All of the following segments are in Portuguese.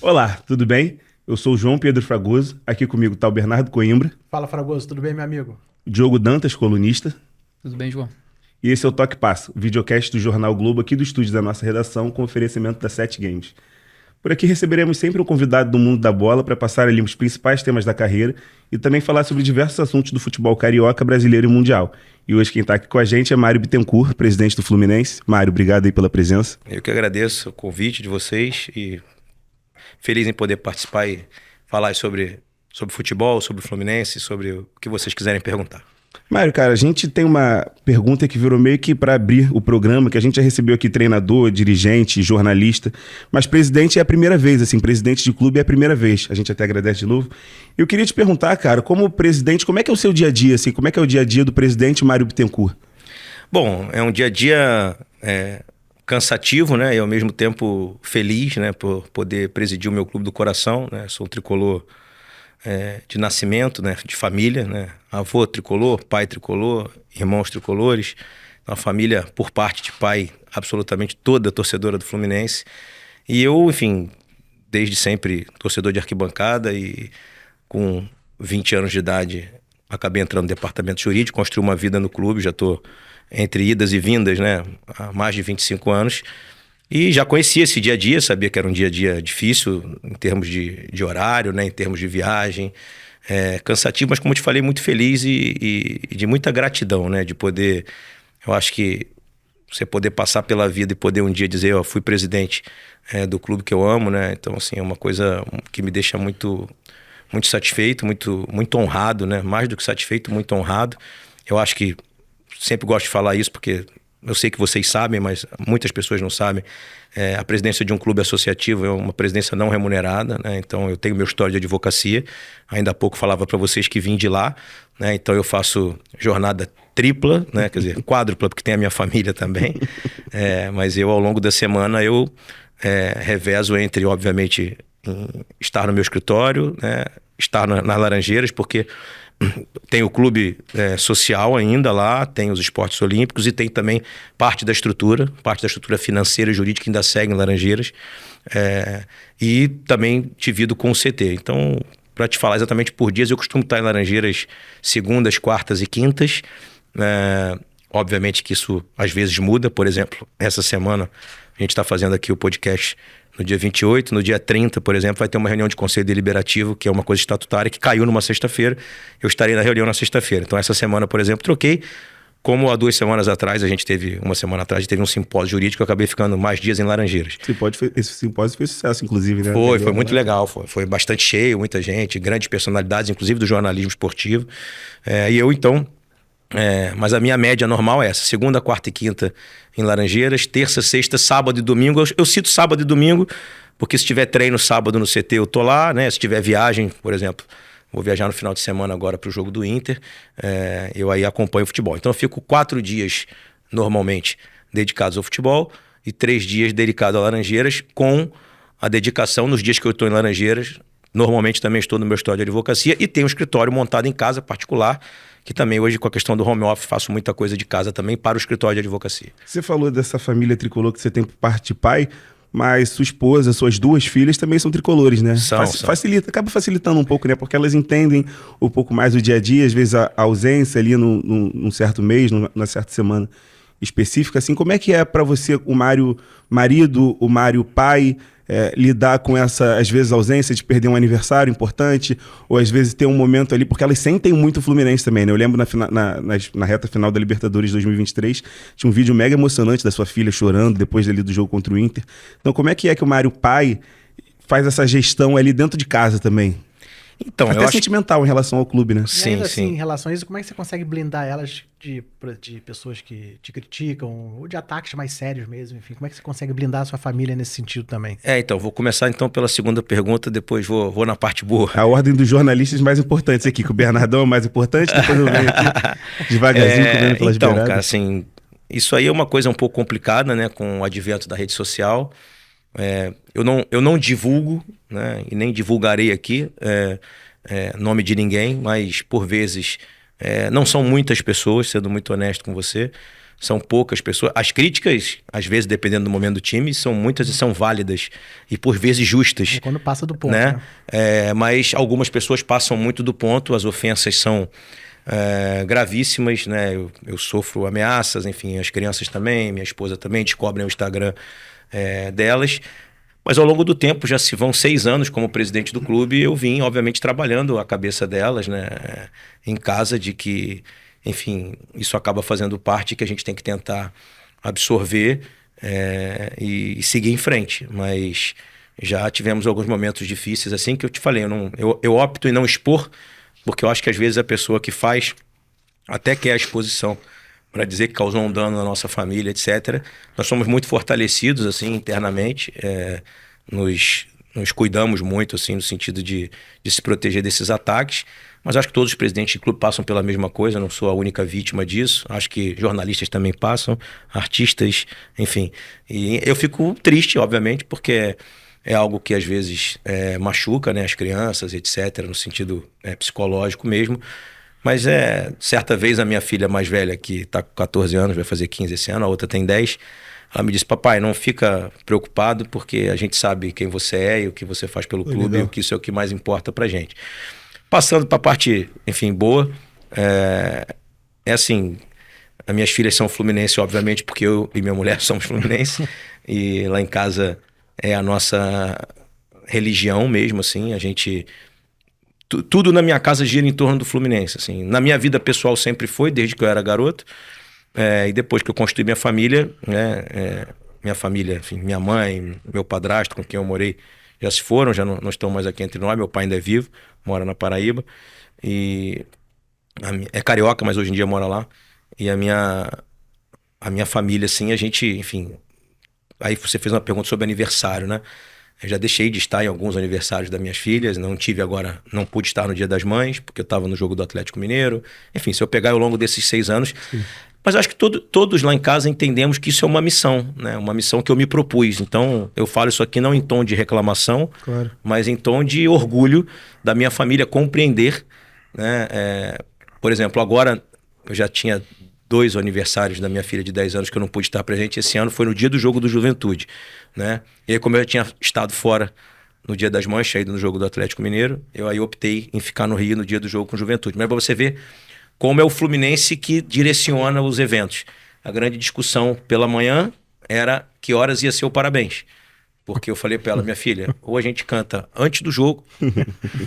Olá, tudo bem? Eu sou o João Pedro Fragoso, aqui comigo está o Bernardo Coimbra, Fala, Fragoso, tudo bem, meu amigo? Diogo Dantas, colunista, Tudo bem, João? e esse é o Toque Passo, videocast do Jornal Globo aqui do estúdio da nossa redação com oferecimento da Sete Games. Por aqui receberemos sempre um convidado do mundo da bola para passar ali os principais temas da carreira e também falar sobre diversos assuntos do futebol carioca, brasileiro e mundial. E hoje quem está aqui com a gente é Mário Bittencourt, presidente do Fluminense. Mário, obrigado aí pela presença. Eu que agradeço o convite de vocês e feliz em poder participar e falar sobre futebol, sobre o Fluminense, sobre o que vocês quiserem perguntar. Mário, cara, a gente tem uma pergunta que virou meio que para abrir o programa, que a gente já recebeu aqui treinador, dirigente, jornalista, mas presidente é a primeira vez, assim, presidente de clube é a primeira vez. A gente até agradece de novo. Eu queria te perguntar, cara, como presidente, como é que é o seu dia a dia, assim, como é que é o dia a dia do presidente Mário Bittencourt? Bom, é um dia a dia cansativo, né, e ao mesmo tempo feliz, né, por poder presidir o meu clube do coração, né, sou um tricolor de nascimento, né, de família, né, avô tricolor, pai tricolor, irmãos tricolores, uma família por parte de pai absolutamente toda torcedora do Fluminense, e eu, enfim, desde sempre torcedor de arquibancada e com 20 anos de idade acabei entrando no departamento jurídico, construí uma vida no clube, já estou entre idas e vindas, né, há mais de 25 anos, e já conhecia esse dia a dia, sabia que era um dia a dia difícil em termos de horário, né, em termos de viagem, cansativo, mas como eu te falei, muito feliz e de muita gratidão, né, de poder, eu acho que você poder passar pela vida e poder um dia dizer, ó, fui presidente do clube que eu amo, né, então assim, é uma coisa que me deixa muito, muito satisfeito, muito honrado, né, mais do que satisfeito, muito honrado. Eu acho que sempre gosto de falar isso porque eu sei que vocês sabem, mas muitas pessoas não sabem. A presidência de um clube associativo é uma presidência não remunerada, né? Então eu tenho meu histórico de advocacia. Ainda há pouco falava para vocês que vim de lá, né? Então eu faço jornada tripla, né? Quer dizer, quádrupla, porque tem a minha família também. Mas eu, ao longo da semana, revezo entre, obviamente, estar no meu escritório, né? Estar nas Laranjeiras, porque tem o clube social ainda lá, tem os esportes olímpicos e tem também parte da estrutura financeira e jurídica que ainda segue em Laranjeiras, e também divido com o CT. Então, para te falar exatamente por dias, eu costumo estar em Laranjeiras segundas, quartas e quintas. Obviamente que isso às vezes muda. Por exemplo, essa semana a gente está fazendo aqui o podcast no dia 28, no dia 30, por exemplo, vai ter uma reunião de conselho deliberativo, que é uma coisa estatutária, que caiu numa sexta-feira. Eu estarei na reunião na sexta-feira. Então, essa semana, por exemplo, troquei. Como há 2 semanas atrás, uma semana atrás, teve um simpósio jurídico, eu acabei ficando mais dias em Laranjeiras. Esse simpósio fez sucesso, inclusive, né? Foi muito legal. Foi bastante cheio, muita gente, grandes personalidades, inclusive do jornalismo esportivo. E eu, então... mas a minha média normal é essa: segunda, quarta e quinta em Laranjeiras, terça, sexta, sábado e domingo. Eu cito sábado e domingo porque se tiver treino sábado no CT eu tô lá, né? Se tiver viagem, por exemplo, vou viajar no final de semana agora para o jogo do Inter, eu aí acompanho o futebol. Então eu fico 4 dias normalmente dedicados ao futebol e 3 dias dedicados a Laranjeiras, com a dedicação nos dias que eu estou em Laranjeiras. Normalmente também estou no meu escritório de advocacia e tenho um escritório montado em casa particular, que também hoje, com a questão do home office, faço muita coisa de casa também para o escritório de advocacia. Você falou dessa família tricolor que você tem por parte de pai, mas sua esposa, suas 2 filhas também são tricolores, né? São. Acaba facilitando um pouco, né? Porque elas entendem um pouco mais o dia a dia, às vezes a ausência ali num certo mês, numa certa semana específica. Assim, como é que é para você, o Mário marido, o Mário pai, lidar com essa, às vezes, ausência de perder um aniversário importante, ou às vezes ter um momento ali, porque elas sentem muito o Fluminense também, né? Eu lembro na reta final da Libertadores 2023, tinha um vídeo mega emocionante da sua filha chorando depois ali do jogo contra o Inter. Então, como é que o Mário pai faz essa gestão ali dentro de casa também? Então, até sentimental em relação ao clube, né? E ainda assim, em relação a isso, como é que você consegue blindar elas de pessoas que te criticam, ou de ataques mais sérios mesmo, enfim, como é que você consegue blindar a sua família nesse sentido também? Então, vou começar então pela segunda pergunta, depois vou na parte boa. A ordem dos jornalistas mais importantes aqui, que o Bernardão é o mais importante, depois eu venho aqui devagarzinho, comendo pelas então, beiradas. Cara, assim, isso aí é uma coisa um pouco complicada, né, com o advento da rede social. Eu não divulgo, né, e nem divulgarei aqui nome de ninguém, mas por vezes não são muitas pessoas, sendo muito honesto com você, são poucas pessoas. As críticas, às vezes, dependendo do momento do time, são muitas e são válidas e por vezes justas. É quando passa do ponto, né? né? Mas algumas pessoas passam muito do ponto, as ofensas são gravíssimas, né? Eu sofro ameaças, enfim, as crianças também, minha esposa também descobrem o Instagram delas. Mas ao longo do tempo, já se vão 6 anos como presidente do clube, eu vim, obviamente, trabalhando a cabeça delas, né, em casa, de que, enfim, isso acaba fazendo parte que a gente tem que tentar absorver e seguir em frente. Mas já tivemos alguns momentos difíceis, assim, que eu te falei, eu opto em não expor, porque eu acho que às vezes a pessoa que faz até quer a exposição para dizer que causou um dano na nossa família, etc. Nós somos muito fortalecidos, assim, internamente, nos cuidamos muito, assim, no sentido de se proteger desses ataques, mas acho que todos os presidentes de clube passam pela mesma coisa, não sou a única vítima disso, acho que jornalistas também passam, artistas, enfim. E eu fico triste, obviamente, porque é algo que às vezes machuca, né, as crianças, etc., no sentido psicológico mesmo. Mas certa vez a minha filha mais velha, que está com 14 anos, vai fazer 15 esse ano, a outra tem 10, ela me disse: papai, não fica preocupado, porque a gente sabe quem você é e o que você faz pelo clube, e o que isso é o que mais importa pra gente. Passando para a parte, enfim, boa, assim, as minhas filhas são fluminenses, obviamente, porque eu e minha mulher somos fluminenses, e lá em casa é a nossa religião mesmo, assim, a gente... Tudo na minha casa gira em torno do Fluminense, assim. Na minha vida pessoal sempre foi, desde que eu era garoto. E depois que eu construí minha família, né? Minha família, enfim, minha mãe, meu padrasto, com quem eu morei, já se foram, já não estão mais aqui entre nós. Meu pai ainda é vivo, mora na Paraíba. E é carioca, mas hoje em dia mora lá. E a minha família, assim, a gente, enfim... Aí você fez uma pergunta sobre aniversário, né? Eu já deixei de estar em alguns aniversários das minhas filhas, não pude estar no Dia das Mães, porque eu estava no jogo do Atlético Mineiro. Enfim, se eu pegar ao longo desses 6 anos... Sim. Mas acho que todos lá em casa entendemos que isso é uma missão, né? Uma missão que eu me propus. Então, eu falo isso aqui não em tom de reclamação, claro, mas em tom de orgulho da minha família compreender, né? Por exemplo, agora eu já tinha 2 aniversários da minha filha de 10 anos que eu não pude estar presente. Esse ano foi no dia do jogo do Juventude, né? E aí, como eu já tinha estado fora no Dia das Mães, tinha ido no jogo do Atlético Mineiro, eu aí optei em ficar no Rio no dia do jogo com o Juventude. Mas para você ver como é o Fluminense que direciona os eventos. A grande discussão pela manhã era que horas ia ser o parabéns. Porque eu falei para ela: minha filha, ou a gente canta antes do jogo,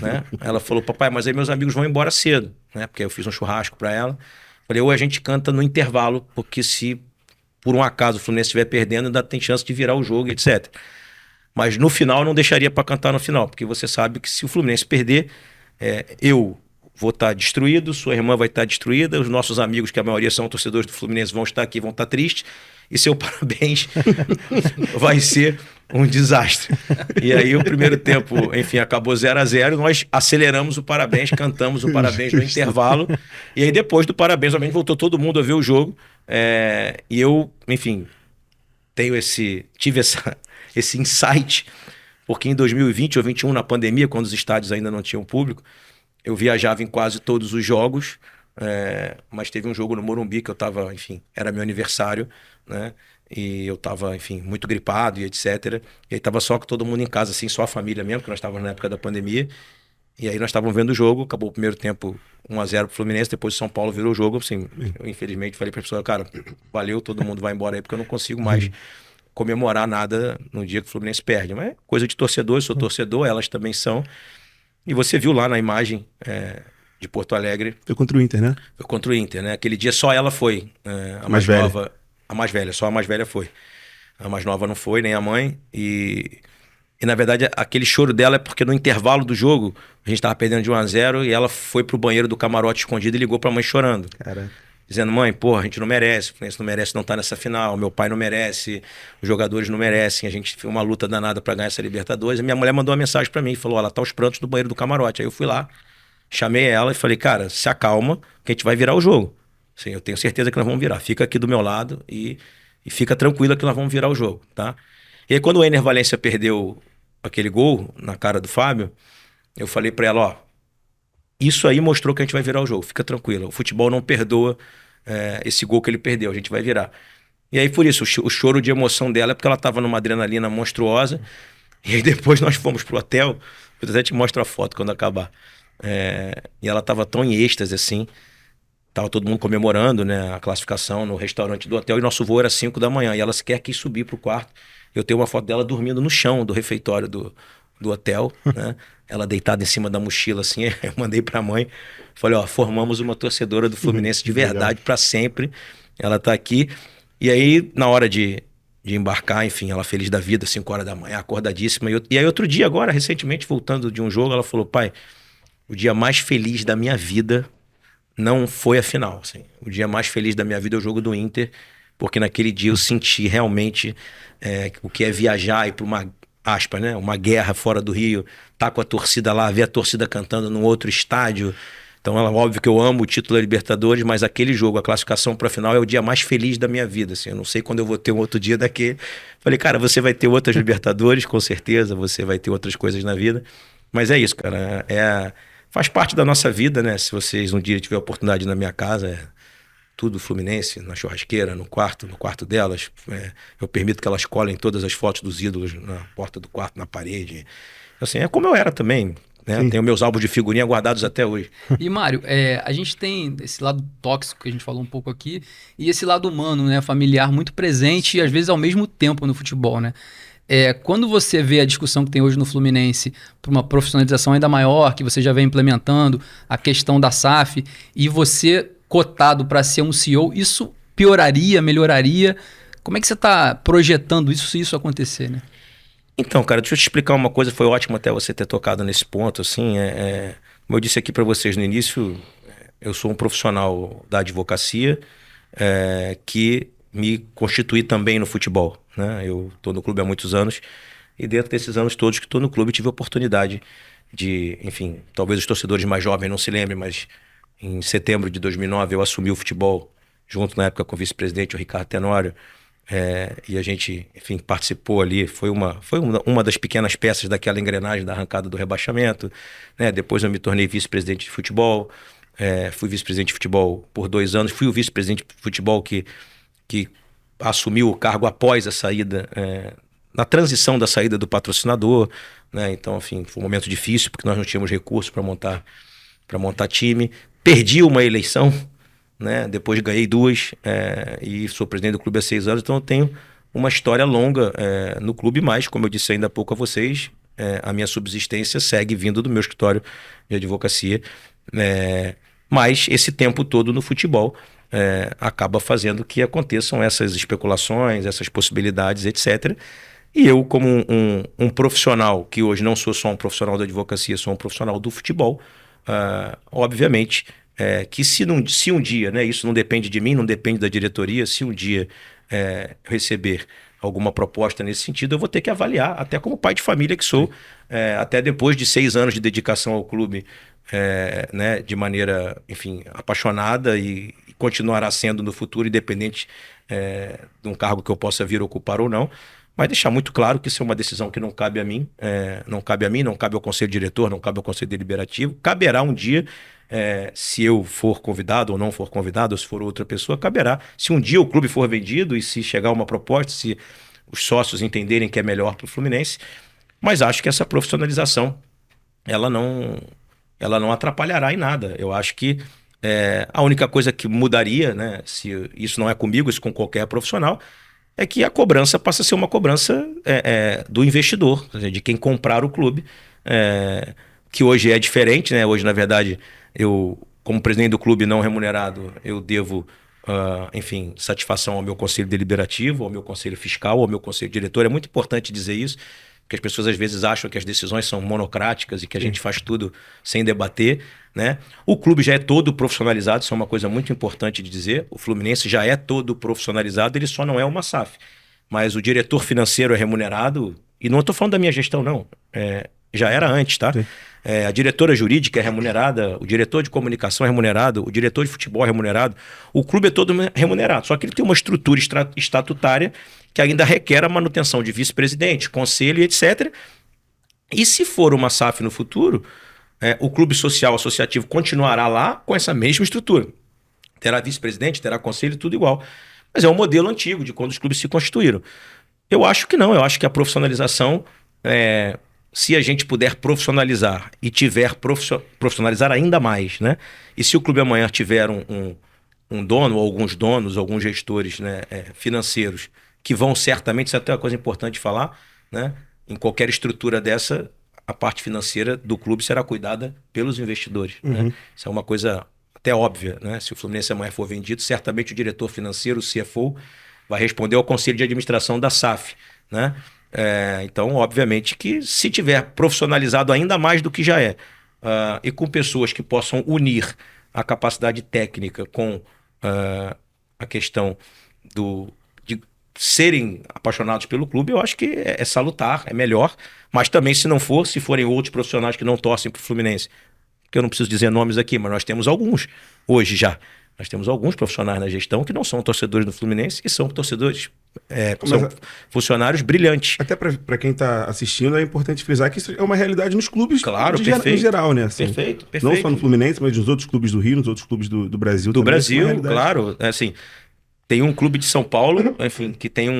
né? Ela falou: papai, mas aí meus amigos vão embora cedo, né? Porque eu fiz um churrasco para ela. Falei: ou a gente canta no intervalo, porque se por um acaso o Fluminense estiver perdendo, ainda tem chance de virar o jogo, etc. Mas no final eu não deixaria para cantar no final, porque você sabe que se o Fluminense perder, eu vou estar destruído, sua irmã vai estar destruída, os nossos amigos, que a maioria são torcedores do Fluminense, vão estar aqui, vão estar tristes, e seu parabéns vai ser um desastre. E aí o primeiro tempo, enfim, acabou 0-0, nós aceleramos o parabéns, cantamos o parabéns no intervalo, e aí depois do parabéns, obviamente, voltou todo mundo a ver o jogo, e eu, enfim, tive esse insight, porque em 2020 ou 2021, na pandemia, quando os estádios ainda não tinham público, eu viajava em quase todos os jogos, mas teve um jogo no Morumbi que eu estava, enfim, era meu aniversário, né? E eu estava, enfim, muito gripado e etc. E aí estava só com todo mundo em casa, assim, só a família mesmo, porque nós estávamos na época da pandemia. E aí nós estávamos vendo o jogo, acabou o primeiro tempo 1-0 pro Fluminense, depois o São Paulo virou o jogo, assim, eu infelizmente falei para a pessoa: cara, valeu, todo mundo vai embora aí, porque eu não consigo mais comemorar nada no dia que o Fluminense perde. Mas é coisa de torcedor, eu sou torcedor, elas também são. E você viu lá na imagem de Porto Alegre. Foi contra o Inter, né? Foi contra o Inter, né? Aquele dia só ela foi. A mais nova. A mais velha, só a mais velha foi. A mais nova não foi, nem a mãe. E na verdade, aquele choro dela é porque no intervalo do jogo, a gente estava perdendo de 1-0 e ela foi pro banheiro do camarote escondido e ligou pra mãe chorando. Cara. Dizendo: mãe, porra, a gente não merece, o Fluminense não merece não estar nessa final, meu pai não merece, os jogadores não merecem, a gente fez uma luta danada para ganhar essa Libertadores. A minha mulher mandou uma mensagem para mim, falou: ela tá aos prantos do banheiro do camarote. Aí eu fui lá, chamei ela e falei: cara, se acalma, que a gente vai virar o jogo. Assim, eu tenho certeza que nós vamos virar, fica aqui do meu lado e fica tranquila que nós vamos virar o jogo, tá? E aí quando o Ener Valencia perdeu aquele gol na cara do Fábio, eu falei para ela: ó, isso aí mostrou que a gente vai virar o jogo, fica tranquila, o futebol não perdoa esse gol que ele perdeu, a gente vai virar. E aí, por isso, o choro de emoção dela é porque ela estava numa adrenalina monstruosa. E aí depois nós fomos pro hotel, eu até te mostro a foto quando acabar. E ela estava tão em êxtase assim, tava todo mundo comemorando, né, a classificação no restaurante do hotel, e nosso voo era 5 da manhã, e ela sequer quis subir pro quarto. Eu tenho uma foto dela dormindo no chão do refeitório do hotel, né, ela deitada em cima da mochila assim. Eu mandei pra mãe, falei, ó, formamos uma torcedora do Fluminense de verdade para sempre, ela tá aqui. E aí, na hora de embarcar, enfim, ela feliz da vida, 5 horas da manhã, acordadíssima. E aí outro dia agora, recentemente, voltando de um jogo, ela falou, pai, o dia mais feliz da minha vida não foi a final, assim. O dia mais feliz da minha vida é o jogo do Inter, porque naquele dia eu senti realmente o que é viajar e ir para uma, aspas, né, uma guerra fora do Rio, tá com a torcida lá, ver a torcida cantando num outro estádio. Então, óbvio que eu amo o título da Libertadores, mas aquele jogo, a classificação para a final, é o dia mais feliz da minha vida. Assim, eu não sei quando eu vou ter um outro dia daquele. Falei, cara, você vai ter outras Libertadores, com certeza, você vai ter outras coisas na vida. Mas é isso, cara. Faz parte da nossa vida, né? Se vocês um dia tiverem a oportunidade na minha casa, tudo Fluminense, na churrasqueira, no quarto delas. Eu permito que elas colhem todas as fotos dos ídolos na porta do quarto, na parede. Assim, é como eu era também. Né? Tenho meus álbuns de figurinha guardados até hoje. E, Mário, a gente tem esse lado tóxico que a gente falou um pouco aqui e esse lado humano, né, familiar, muito presente e às vezes ao mesmo tempo no futebol, né? Quando você vê a discussão que tem hoje no Fluminense para uma profissionalização ainda maior, que você já vem implementando, a questão da SAF, e você cotado para ser um CEO, isso pioraria, melhoraria? Como é que você está projetando isso se isso acontecer, né? Então, cara, deixa eu te explicar uma coisa, foi ótimo até você ter tocado nesse ponto, assim, como eu disse aqui para vocês no início, eu sou um profissional da advocacia que me constituí também no futebol, né? Eu estou no clube há muitos anos e dentro desses anos todos que estou no clube tive a oportunidade de, enfim, talvez os torcedores mais jovens não se lembrem, mas em setembro de 2009 eu assumi o futebol junto na época com o vice-presidente, o Ricardo Tenório, e a gente, enfim, participou ali, foi uma das pequenas peças daquela engrenagem da arrancada do rebaixamento, né? Depois eu me tornei vice-presidente de futebol, fui vice-presidente de futebol por 2 anos, fui o vice-presidente de futebol que assumiu o cargo após a saída, na transição da saída do patrocinador, né? Então, enfim, foi um momento difícil porque nós não tínhamos recursos para montar time, perdi uma eleição, né? Depois ganhei 2 e sou presidente do clube há 6 anos, então eu tenho uma história longa no clube, mas, como eu disse ainda há pouco a vocês, a minha subsistência segue vindo do meu escritório de advocacia, mas esse tempo todo no futebol acaba fazendo que aconteçam essas especulações, essas possibilidades, etc. E eu, como um profissional, que hoje não sou só um profissional da advocacia, sou um profissional do futebol, obviamente... que se um dia, né, isso não depende de mim, não depende da diretoria, se um dia receber alguma proposta nesse sentido, eu vou ter que avaliar, até como pai de família que sou, até depois de 6 anos de dedicação ao clube, né, de maneira, enfim, apaixonada e continuará sendo no futuro, independente de um cargo que eu possa vir ocupar ou não. Mas deixar muito claro que isso é uma decisão que não cabe a mim, não cabe ao conselho diretor, não cabe ao conselho deliberativo, caberá um dia, se eu for convidado ou não for convidado, ou se for outra pessoa, caberá. Se um dia o clube for vendido e se chegar uma proposta, se os sócios entenderem que é melhor para o Fluminense, mas acho que essa profissionalização, ela não atrapalhará em nada. Eu acho que a única coisa que mudaria, né, se isso não é comigo, isso com qualquer profissional, é que a cobrança passa a ser uma cobrança do investidor, de quem comprar o clube, que hoje é diferente, né? Hoje, na verdade, eu, como presidente do clube não remunerado, eu devo, enfim, satisfação ao meu conselho deliberativo, ao meu conselho fiscal, ao meu conselho diretor. É muito importante dizer isso, porque as pessoas às vezes acham que as decisões são monocráticas e que a gente faz tudo sem debater, né? O clube já é todo profissionalizado, isso é uma coisa muito importante de dizer. O Fluminense já é todo profissionalizado, ele só não é uma SAF. Mas o diretor financeiro é remunerado, e não estou falando da minha gestão, não. Já era antes, tá? A diretora jurídica é remunerada, o diretor de comunicação é remunerado, o diretor de futebol é remunerado. O clube é todo remunerado, só que ele tem uma estrutura estatutária que ainda requer a manutenção de vice-presidente, conselho, etc. E se for uma SAF no futuro, o clube social associativo continuará lá com essa mesma estrutura. terá vice-presidente, terá conselho, tudo igual. Mas é um modelo antigo de quando os clubes se constituíram. Eu acho que não, eu acho que a profissionalização, se a gente puder profissionalizar e tiver profissionalizar ainda mais, né? E se o clube amanhã tiver um dono, ou alguns donos, alguns gestores, né, financeiros, que vão certamente, isso é até uma coisa importante de falar, né? Em qualquer estrutura dessa, a parte financeira do clube será cuidada pelos investidores. Né? Isso é uma coisa até óbvia, né? Se o Fluminense amanhã for vendido, certamente o diretor financeiro, o CFO, vai responder ao conselho de administração da SAF, né? Então, obviamente que se tiver profissionalizado ainda mais do que já é, e com pessoas que possam unir a capacidade técnica com a questão de serem apaixonados pelo clube, eu acho que é salutar, é melhor. Mas também, se não for, se forem outros profissionais que não torcem para o Fluminense, que eu não preciso dizer nomes aqui, mas nós temos alguns hoje já. Nós temos alguns profissionais na gestão que não são torcedores do Fluminense e são torcedores, são funcionários brilhantes. Até para quem está assistindo, é importante frisar que isso é uma realidade nos clubes em geral, né? Assim, perfeito. Não só no Fluminense, mas nos outros clubes do Rio, nos outros clubes do Brasil. Do Brasil, claro. Assim, tem um clube de São Paulo, enfim, que tem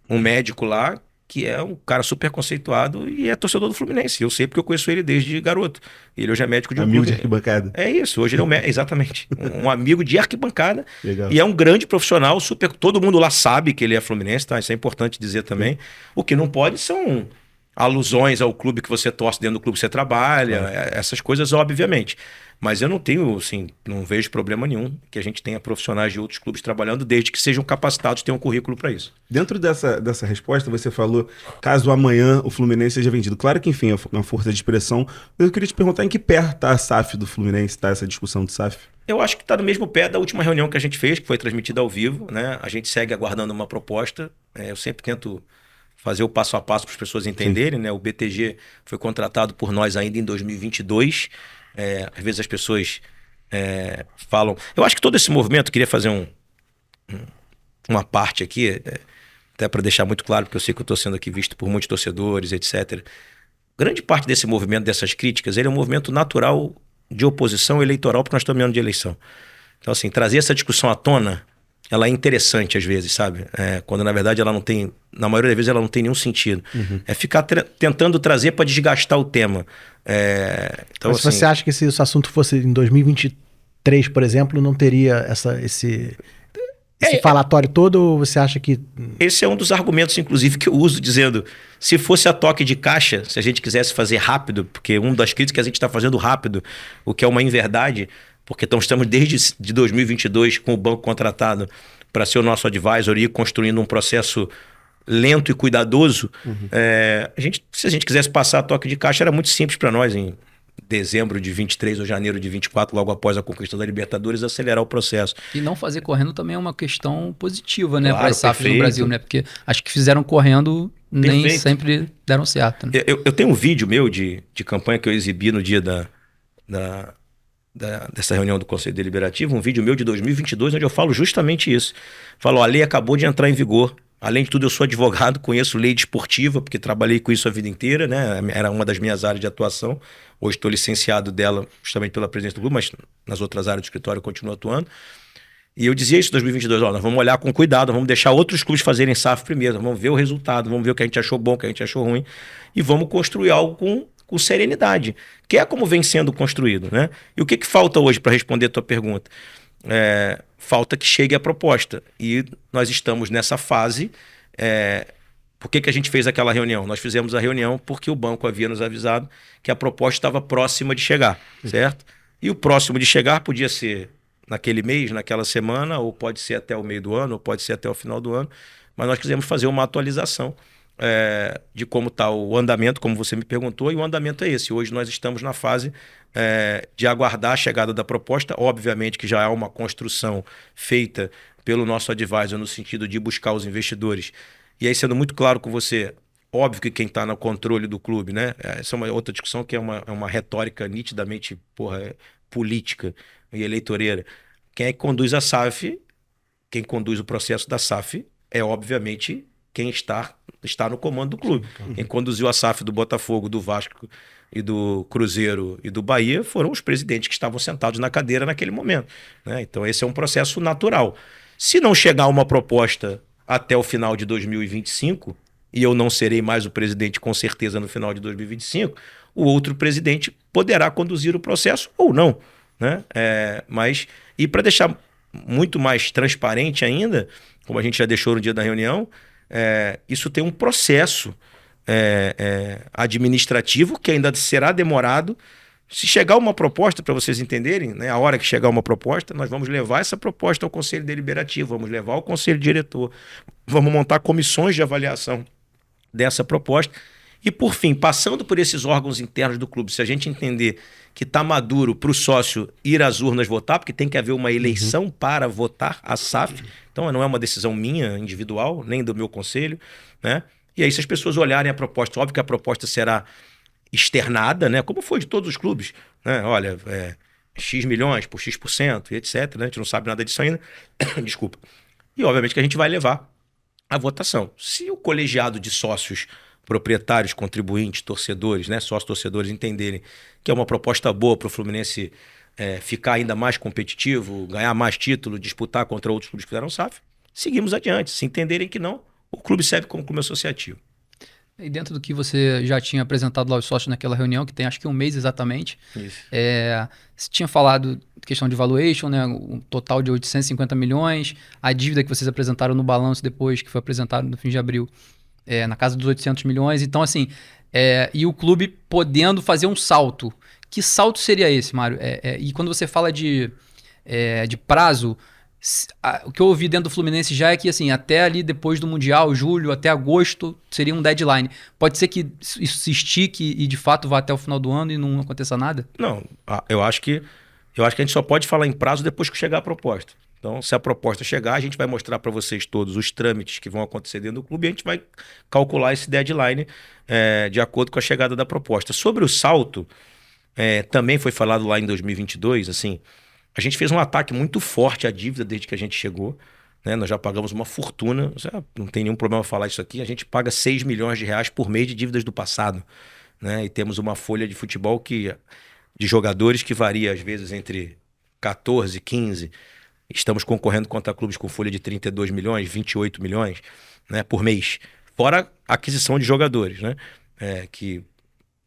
um médico lá, que é um cara super conceituado e é torcedor do Fluminense. Eu sei porque eu conheço ele desde garoto. Ele hoje é médico de um amigo clube. De arquibancada. É isso, hoje ele é exatamente. Um amigo de arquibancada. Legal. E é um grande profissional, super. Todo mundo lá sabe que ele é Fluminense, tá? Isso é importante dizer também. O que não pode são alusões ao clube que você torce, dentro do clube que você trabalha, essas coisas, obviamente. Mas eu não tenho, assim, não vejo problema nenhum que a gente tenha profissionais de outros clubes trabalhando, desde que sejam capacitados, tenham um currículo para isso. Dentro dessa resposta, você falou, caso amanhã o Fluminense seja vendido. Claro que, enfim, é uma força de expressão. Eu queria te perguntar em que pé está a SAF do Fluminense, está essa discussão do SAF? Eu acho que está no mesmo pé da última reunião que a gente fez, que foi transmitida ao vivo, né? A gente segue aguardando uma proposta. Eu sempre tento fazer o passo a passo para as pessoas entenderem, né? O BTG foi contratado por nós ainda em 2022. Às vezes as pessoas falam... Eu acho que todo esse movimento, queria fazer uma parte aqui, até para deixar muito claro, porque eu sei que eu estou sendo aqui visto por muitos torcedores, etc. Grande parte desse movimento, dessas críticas, ele é um movimento natural de oposição eleitoral, porque nós estamos em ano de eleição. Então, assim, trazer essa discussão à tona, ela é interessante às vezes, sabe? Quando na verdade ela não tem, na maioria das vezes ela não tem nenhum sentido. É ficar tentando trazer para desgastar o tema. Então, mas assim, você acha que se esse assunto fosse em 2023, por exemplo, não teria esse falatório todo, ou você acha que... Esse é um dos argumentos, inclusive, que eu uso, dizendo, se fosse a toque de caixa, se a gente quisesse fazer rápido, porque uma das críticas que a gente está fazendo rápido, o que é uma inverdade, porque estamos desde de 2022 com o banco contratado para ser o nosso advisor e ir construindo um processo lento e cuidadoso. Se a gente quisesse passar a toque de caixa, era muito simples para nós, em dezembro de 23 ou janeiro de 24, logo após a conquista da Libertadores, acelerar o processo. E não fazer correndo também é uma questão positiva, né, Claro, para as SAFs no perfeito. Brasil, né? Porque acho que fizeram correndo, nem Perfeito. sempre deram certo. Né? Eu tenho um vídeo meu de campanha que eu exibi no dia dessa reunião do Conselho Deliberativo, um vídeo meu de 2022, onde eu falo justamente isso. Falo, a lei acabou de entrar em vigor. Além de tudo, eu sou advogado, conheço lei desportiva, porque trabalhei com isso a vida inteira, né? Era uma das minhas áreas de atuação. Hoje estou licenciado dela justamente pela presidência do clube, mas nas outras áreas do escritório eu continuo atuando. E eu dizia isso em 2022, nós vamos olhar com cuidado, vamos deixar outros clubes fazerem SAF primeiro, vamos ver o resultado, vamos ver o que a gente achou bom, o que a gente achou ruim, e vamos construir algo com serenidade, que é como vem sendo construído, né? E o que falta hoje para responder a tua pergunta? Falta que chegue a proposta. E nós estamos nessa fase. Por que a gente fez aquela reunião? Nós fizemos a reunião porque o banco havia nos avisado que a proposta estava próxima de chegar, certo? E o próximo de chegar podia ser naquele mês, naquela semana, ou pode ser até o meio do ano, ou pode ser até o final do ano. Mas nós quisemos fazer uma atualização de como está o andamento, como você me perguntou, e o andamento é esse. Hoje nós estamos na fase de aguardar a chegada da proposta. Obviamente que já há uma construção feita pelo nosso advisor no sentido de buscar os investidores. E aí, sendo muito claro com você, óbvio que quem está no controle do clube, né? Essa é uma outra discussão que é uma retórica nitidamente política e eleitoreira. Quem é que conduz a SAF, quem conduz o processo da SAF é, obviamente, quem está no comando do clube. Quem conduziu a SAF do Botafogo, do Vasco e do Cruzeiro e do Bahia foram os presidentes que estavam sentados na cadeira naquele momento, né? Então esse é um processo natural. Se não chegar uma proposta até o final de 2025, e eu não serei mais o presidente com certeza no final de 2025, o outro presidente poderá conduzir o processo ou não, né? E para deixar muito mais transparente ainda, como a gente já deixou no dia da reunião, isso tem um processo administrativo que ainda será demorado. Se chegar uma proposta, para vocês entenderem, né, a hora que chegar uma proposta, nós vamos levar essa proposta ao Conselho Deliberativo, vamos levar ao Conselho Diretor, vamos montar comissões de avaliação dessa proposta. E, por fim, passando por esses órgãos internos do clube, se a gente entender que está maduro para o sócio ir às urnas votar, porque tem que haver uma eleição para votar a SAF, então não é uma decisão minha, individual, nem do meu conselho, né? E aí, se as pessoas olharem a proposta, óbvio que a proposta será externada, né? Como foi de todos os clubes, né? Olha, X milhões por X%, e etc, né? A gente não sabe nada disso ainda. Desculpa. E, obviamente, que a gente vai levar a votação. Se o colegiado de sócios, proprietários, contribuintes, torcedores, né, sócios torcedores entenderem que é uma proposta boa para o Fluminense ficar ainda mais competitivo, ganhar mais título, disputar contra outros clubes que fizeram SAF, seguimos adiante. Se entenderem que não, o clube serve como clube associativo. E dentro do que você já tinha apresentado lá aos sócios naquela reunião, que tem acho que um mês exatamente, você tinha falado questão de valuation, né, um total de 850 milhões, a dívida que vocês apresentaram no balanço depois, que foi apresentado no fim de abril, na casa dos 800 milhões. Então, assim, e o clube podendo fazer um salto. Que salto seria esse, Mário? E quando você fala de prazo, o que eu ouvi dentro do Fluminense já é que, assim, até ali depois do Mundial, julho, até agosto, seria um deadline. Pode ser que isso se estique e, de fato, vá até o final do ano e não aconteça nada? Não, eu acho que a gente só pode falar em prazo depois que chegar a proposta. Então, se a proposta chegar, a gente vai mostrar para vocês todos os trâmites que vão acontecer dentro do clube e a gente vai calcular esse deadline de acordo com a chegada da proposta. Sobre o salto, também foi falado lá em 2022, assim, a gente fez um ataque muito forte à dívida desde que a gente chegou, né? Nós já pagamos uma fortuna, não tem nenhum problema falar isso aqui, a gente paga 6 milhões de reais por mês de dívidas do passado, né? E temos uma folha de futebol de jogadores que varia às vezes entre 14, 15. Estamos concorrendo contra clubes com folha de 32 milhões, 28 milhões, né, por mês. Fora a aquisição de jogadores, né? Que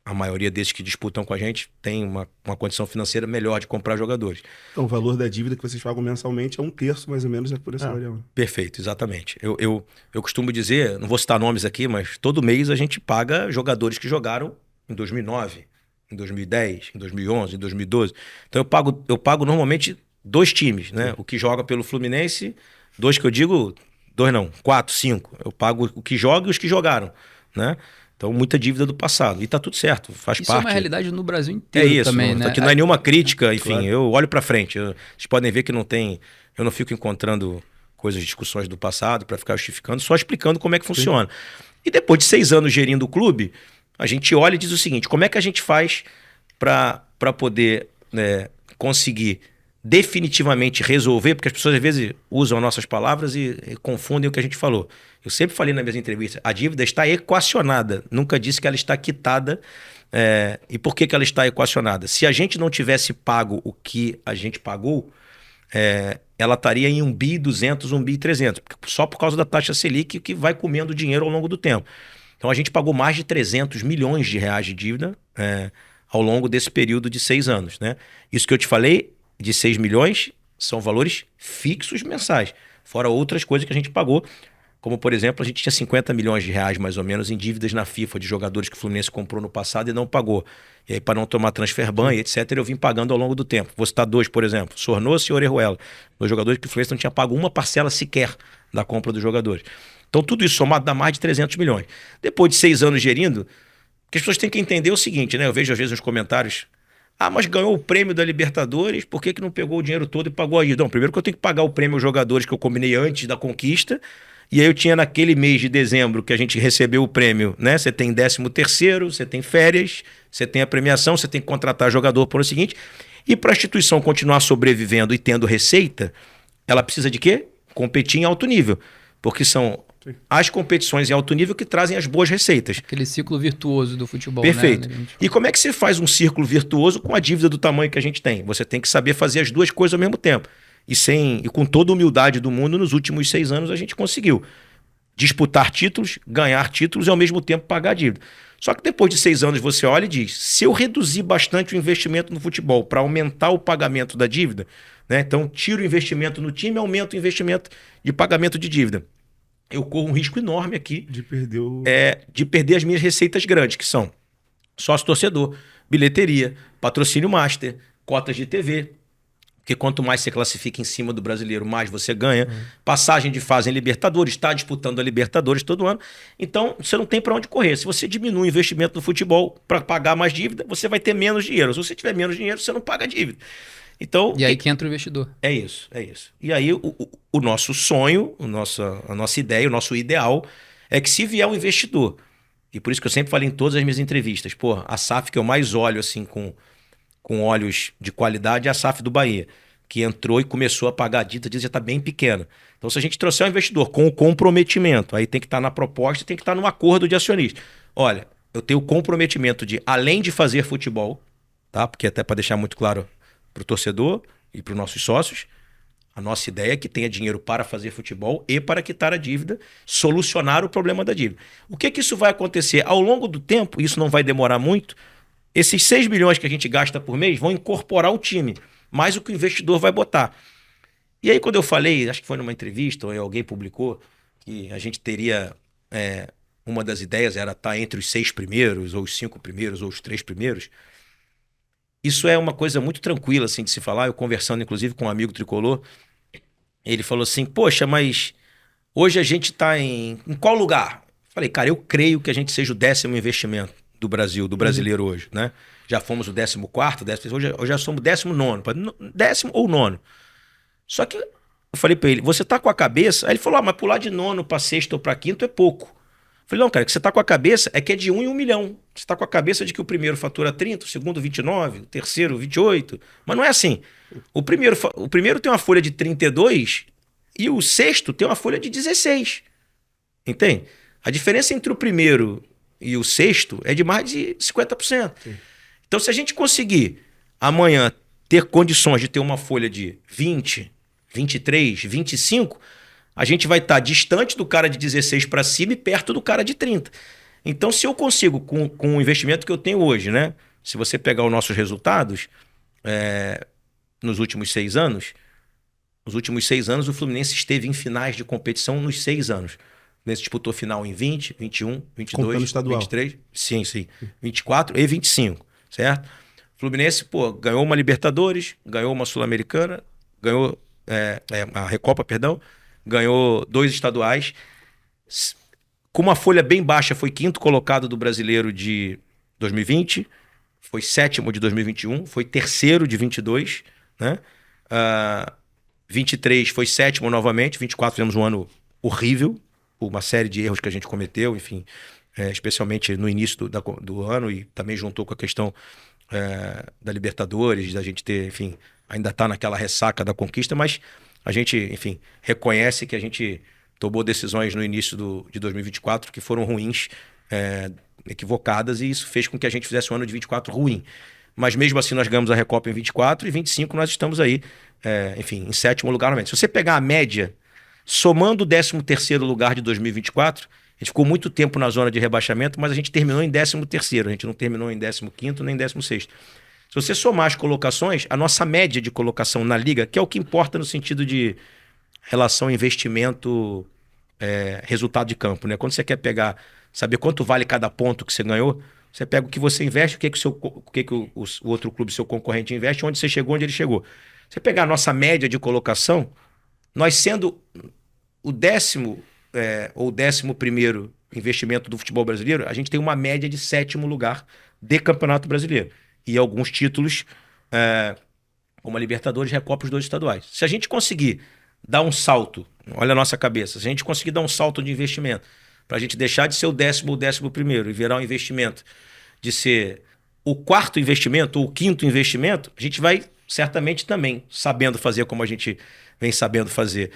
a maioria desses que disputam com a gente tem uma condição financeira melhor de comprar jogadores. Então, o valor da dívida que vocês pagam mensalmente é 1/3, mais ou menos, por essa variável. Perfeito, exatamente. Eu costumo dizer, não vou citar nomes aqui, mas todo mês a gente paga jogadores que jogaram em 2009, em 2010, em 2011, em 2012. Então eu pago normalmente 2 times, né? O que joga pelo Fluminense, 2 que eu digo, 2 não, 4, 5. Eu pago o que joga e os que jogaram, né? Então, muita dívida do passado. E tá tudo certo, faz parte. Isso é uma realidade no Brasil inteiro também, né? Aqui não é nenhuma crítica, enfim, claro. Eu olho para frente. Vocês podem ver que eu não fico encontrando coisas, discussões do passado para ficar justificando, só explicando como é que funciona. E depois de 6 anos gerindo o clube, a gente olha e diz o seguinte, como é que a gente faz para poder conseguir definitivamente resolver, porque as pessoas às vezes usam nossas palavras e confundem o que a gente falou. Eu sempre falei nas minhas entrevistas, a dívida está equacionada, nunca disse que ela está quitada. E por que ela está equacionada? Se a gente não tivesse pago o que a gente pagou, ela estaria em 1.200, 1.300, só por causa da taxa Selic que vai comendo dinheiro ao longo do tempo. Então a gente pagou mais de 300 milhões de reais de dívida ao longo desse período de 6 anos, né? Isso que eu te falei, de 6 milhões, são valores fixos mensais, fora outras coisas que a gente pagou, como por exemplo, a gente tinha 50 milhões de reais mais ou menos em dívidas na FIFA de jogadores que o Fluminense comprou no passado e não pagou. E aí para não tomar transfer ban e etc, eu vim pagando ao longo do tempo. Vou citar 2, por exemplo, Sornosa e Orejuela, 2 jogadores que o Fluminense não tinha pago uma parcela sequer da compra dos jogadores. Então tudo isso somado dá mais de 300 milhões. Depois de 6 anos gerindo, que as pessoas têm que entender o seguinte, né? Eu vejo às vezes nos comentários, mas ganhou o prêmio da Libertadores, por que não pegou o dinheiro todo e pagou a dívida? Não, primeiro que eu tenho que pagar o prêmio aos jogadores que eu combinei antes da conquista, e aí eu tinha naquele mês de dezembro que a gente recebeu o prêmio, né? Você tem 13º, você tem férias, você tem a premiação, você tem que contratar jogador para o seguinte, e para a instituição continuar sobrevivendo e tendo receita, ela precisa de quê? Competir em alto nível, porque são as competições em alto nível que trazem as boas receitas. Aquele ciclo virtuoso do futebol, Perfeito. né? E como é que se faz um círculo virtuoso com a dívida do tamanho que a gente tem? Você tem que saber fazer as duas coisas ao mesmo tempo. E com toda a humildade do mundo, nos últimos 6 anos a gente conseguiu disputar títulos, ganhar títulos e ao mesmo tempo pagar a dívida. Só que depois de 6 anos você olha e diz, se eu reduzir bastante o investimento no futebol para aumentar o pagamento da dívida, né? Então tiro o investimento no time e aumento o investimento de pagamento de dívida. Eu corro um risco enorme aqui De perder de perder as minhas receitas grandes, que são sócio-torcedor, bilheteria, patrocínio master, cotas de TV, porque quanto mais você classifica em cima do brasileiro, mais você ganha. Passagem de fase em Libertadores, está disputando a Libertadores todo ano. Então, você não tem para onde correr. Se você diminui o investimento no futebol para pagar mais dívida, você vai ter menos dinheiro. Se você tiver menos dinheiro, você não paga dívida. Então, E aí que entra o investidor. é isso. E aí o nosso sonho, a nossa ideia, o nosso ideal é que se vier um investidor, e por isso que eu sempre falei em todas as minhas entrevistas, pô, a SAF que eu mais olho assim com olhos de qualidade é a SAF do Bahia, que entrou e começou a pagar a dívida já está bem pequena. Então se a gente trouxer um investidor com o comprometimento, aí tem que estar na proposta, tem que estar no acordo de acionista. Olha, eu tenho o comprometimento de, além de fazer futebol, tá? Porque até para deixar muito claro para o torcedor e para os nossos sócios, a nossa ideia é que tenha dinheiro para fazer futebol e para quitar a dívida, solucionar o problema da dívida. O que isso vai acontecer? Ao longo do tempo, isso não vai demorar muito, esses 6 milhões que a gente gasta por mês vão incorporar o time, mais o que o investidor vai botar. E aí quando eu falei, acho que foi numa entrevista, ou alguém publicou, que a gente teria, uma das ideias era estar entre os 6 primeiros, ou os 5 primeiros, ou os 3 primeiros. Isso é uma coisa muito tranquila assim, de se falar. Eu conversando inclusive com um amigo tricolor, ele falou assim, poxa, mas hoje a gente está em qual lugar? Falei, cara, eu creio que a gente seja o 10º investimento do Brasil, do brasileiro hoje, né? Já fomos o 14º, hoje já somos o 19º, 10º ou 9º. Só que eu falei para ele, você tá com a cabeça... Aí ele falou, mas pular de 9º para 6º ou para 5º é pouco. Eu falei, não, cara, que você tá com a cabeça é que é de 1 em 1 milhão. Você tá com a cabeça de que o primeiro fatura 30, o segundo 29, o terceiro 28. Mas não é assim. O primeiro tem uma folha de 32 e o 6º tem uma folha de 16. Entende? A diferença entre o primeiro e o 6º é de mais de 50%. Sim. Então, se a gente conseguir amanhã ter condições de ter uma folha de 20, 23, 25, a gente vai estar distante do cara de 16 para cima e perto do cara de 30. Então, se eu consigo, com o investimento que eu tenho hoje, né? Se você pegar os nossos resultados, nos últimos 6 anos, o Fluminense esteve em finais de competição nos 6 anos. O Fluminense disputou final em 20, 21, 22, 23, sim, 24 e 25, certo? O Fluminense, ganhou uma Libertadores, ganhou uma Sul-Americana, ganhou a Recopa, perdão, ganhou 2 estaduais. Com uma folha bem baixa, foi 5º colocado do Brasileiro de 2020, foi 7º de 2021, foi 3º de 22, né? 23 foi 7º novamente, 24 tivemos um ano horrível, uma série de erros que a gente cometeu, enfim, especialmente no início do ano, e também juntou com a questão da Libertadores, da gente ter, enfim, ainda tá naquela ressaca da conquista, mas a gente, enfim, reconhece que a gente tomou decisões no início de 2024 que foram ruins, equivocadas, e isso fez com que a gente fizesse um ano de 24 ruim. Mas mesmo assim nós ganhamos a Recopa em 24 e 25 nós estamos aí, enfim, em 7º lugar novamente. Se você pegar a média, somando o 13º lugar de 2024, a gente ficou muito tempo na zona de rebaixamento, mas a gente terminou em 13º, a gente não terminou em 15º nem 16º. Se você somar as colocações, a nossa média de colocação na liga, que é o que importa no sentido de relação investimento, resultado de campo, né? Quando você quer saber quanto vale cada ponto que você ganhou, você pega o que você investe, o que o outro clube, seu concorrente investe, onde você chegou, onde ele chegou. Você pegar a nossa média de colocação, nós sendo o 10º ou 11º investimento do futebol brasileiro, a gente tem uma média de 7º lugar de Campeonato Brasileiro. E alguns títulos, como a Libertadores, Recopa os 2 estaduais. Se a gente conseguir dar um salto, olha a nossa cabeça, se a gente conseguir dar um salto de investimento, para a gente deixar de ser o 10º ou 11º e virar um investimento de ser o 4º investimento ou o 5º investimento, a gente vai certamente também, sabendo fazer como a gente vem sabendo fazer,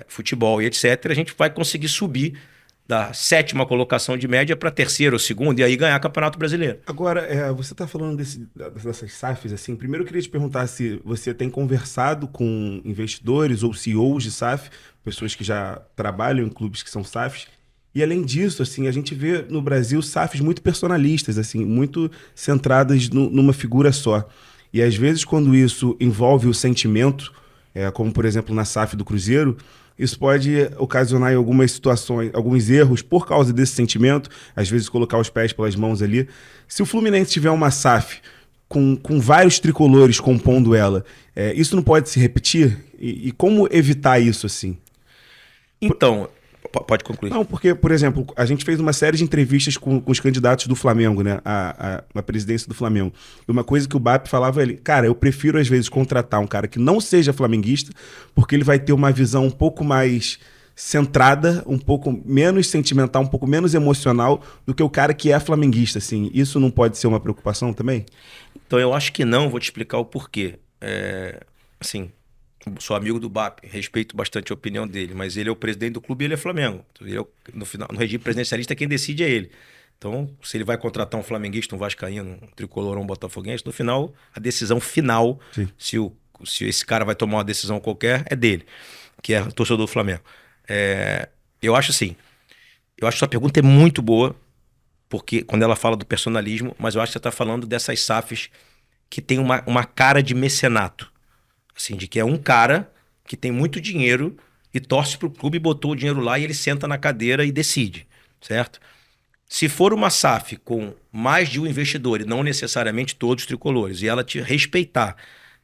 futebol e etc., a gente vai conseguir subir da 7ª colocação de média para 3ª ou 2ª e aí ganhar Campeonato Brasileiro. Agora, você está falando dessas SAFs, assim, primeiro eu queria te perguntar se você tem conversado com investidores ou CEOs de SAF, pessoas que já trabalham em clubes que são SAFs, e além disso, assim, a gente vê no Brasil SAFs muito personalistas, assim, muito centradas numa figura só. E às vezes quando isso envolve o sentimento, como por exemplo na SAF do Cruzeiro, isso pode ocasionar em algumas situações, alguns erros por causa desse sentimento, às vezes colocar os pés pelas mãos ali. Se o Fluminense tiver uma SAF com vários tricolores compondo ela, isso não pode se repetir? E como evitar isso, assim? Então, pode concluir. Não, porque, por exemplo, a gente fez uma série de entrevistas com os candidatos do Flamengo, né? A presidência do Flamengo. E uma coisa que o BAP falava, cara, eu prefiro às vezes contratar um cara que não seja flamenguista, porque ele vai ter uma visão um pouco mais centrada, um pouco menos sentimental, um pouco menos emocional do que o cara que é flamenguista, assim. Isso não pode ser uma preocupação também? Então, eu acho que não, vou te explicar o porquê. Assim, sou amigo do BAP, respeito bastante a opinião dele, mas ele é o presidente do clube e ele é Flamengo. Ele no regime presidencialista, quem decide é ele. Então, se ele vai contratar um flamenguista, um vascaíno, um tricolor ou um botafoguense, no final, a decisão final, se esse cara vai tomar uma decisão qualquer, é dele, que é o torcedor do Flamengo. Eu acho assim, eu acho que sua pergunta é muito boa, porque quando ela fala do personalismo, mas eu acho que você está falando dessas SAFs que tem uma cara de mecenato. Assim, de que é um cara que tem muito dinheiro e torce pro clube, botou o dinheiro lá e ele senta na cadeira e decide, certo? Se for uma SAF com mais de um investidor e não necessariamente todos os tricolores, e ela te respeitar,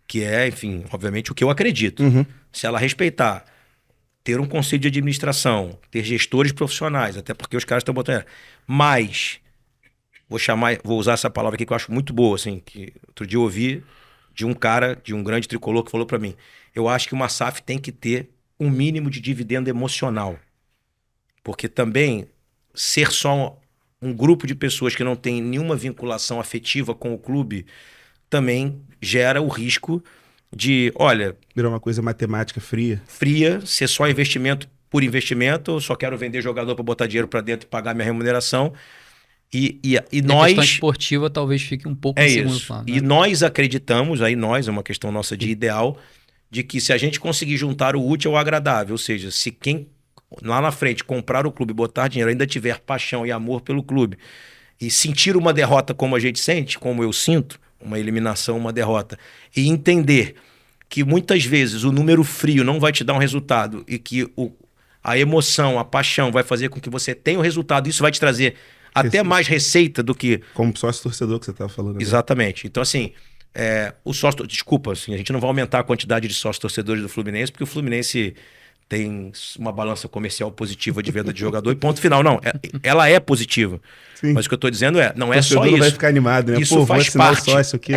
que é, enfim, obviamente o que eu acredito, se ela respeitar, ter um conselho de administração, ter gestores profissionais, até porque os caras estão botando... Mas, vou usar essa palavra aqui que eu acho muito boa, assim, que outro dia eu ouvi de um cara, de um grande tricolor que falou para mim, eu acho que uma SAF tem que ter um mínimo de dividendo emocional. Porque também ser só um grupo de pessoas que não tem nenhuma vinculação afetiva com o clube também gera o risco de, olha... Virar uma coisa matemática fria. Fria, ser só investimento por investimento, eu só quero vender jogador para botar dinheiro para dentro e pagar minha remuneração. E nós... A questão esportiva talvez fique um pouco em segundo plano. Né? E nós acreditamos, é uma questão nossa de ideal, de que se a gente conseguir juntar o útil ao agradável, ou seja, se quem lá na frente comprar o clube, botar dinheiro, ainda tiver paixão e amor pelo clube, e sentir uma derrota como a gente sente, como eu sinto, uma eliminação, uma derrota, e entender que muitas vezes o número frio não vai te dar um resultado e que a emoção, a paixão vai fazer com que você tenha o resultado, isso vai te trazer até mais receita do que... Como sócio torcedor que você estava falando. Exatamente. Então, assim, o sócio... Desculpa, assim, a gente não vai aumentar a quantidade de sócios torcedores do Fluminense, porque o Fluminense tem uma balança comercial positiva de venda de jogador e ponto final. Não, ela é positiva. Sim. Mas o que eu estou dizendo não é só isso. Não vai ficar animado, né? Isso faz parte. Sócio aqui.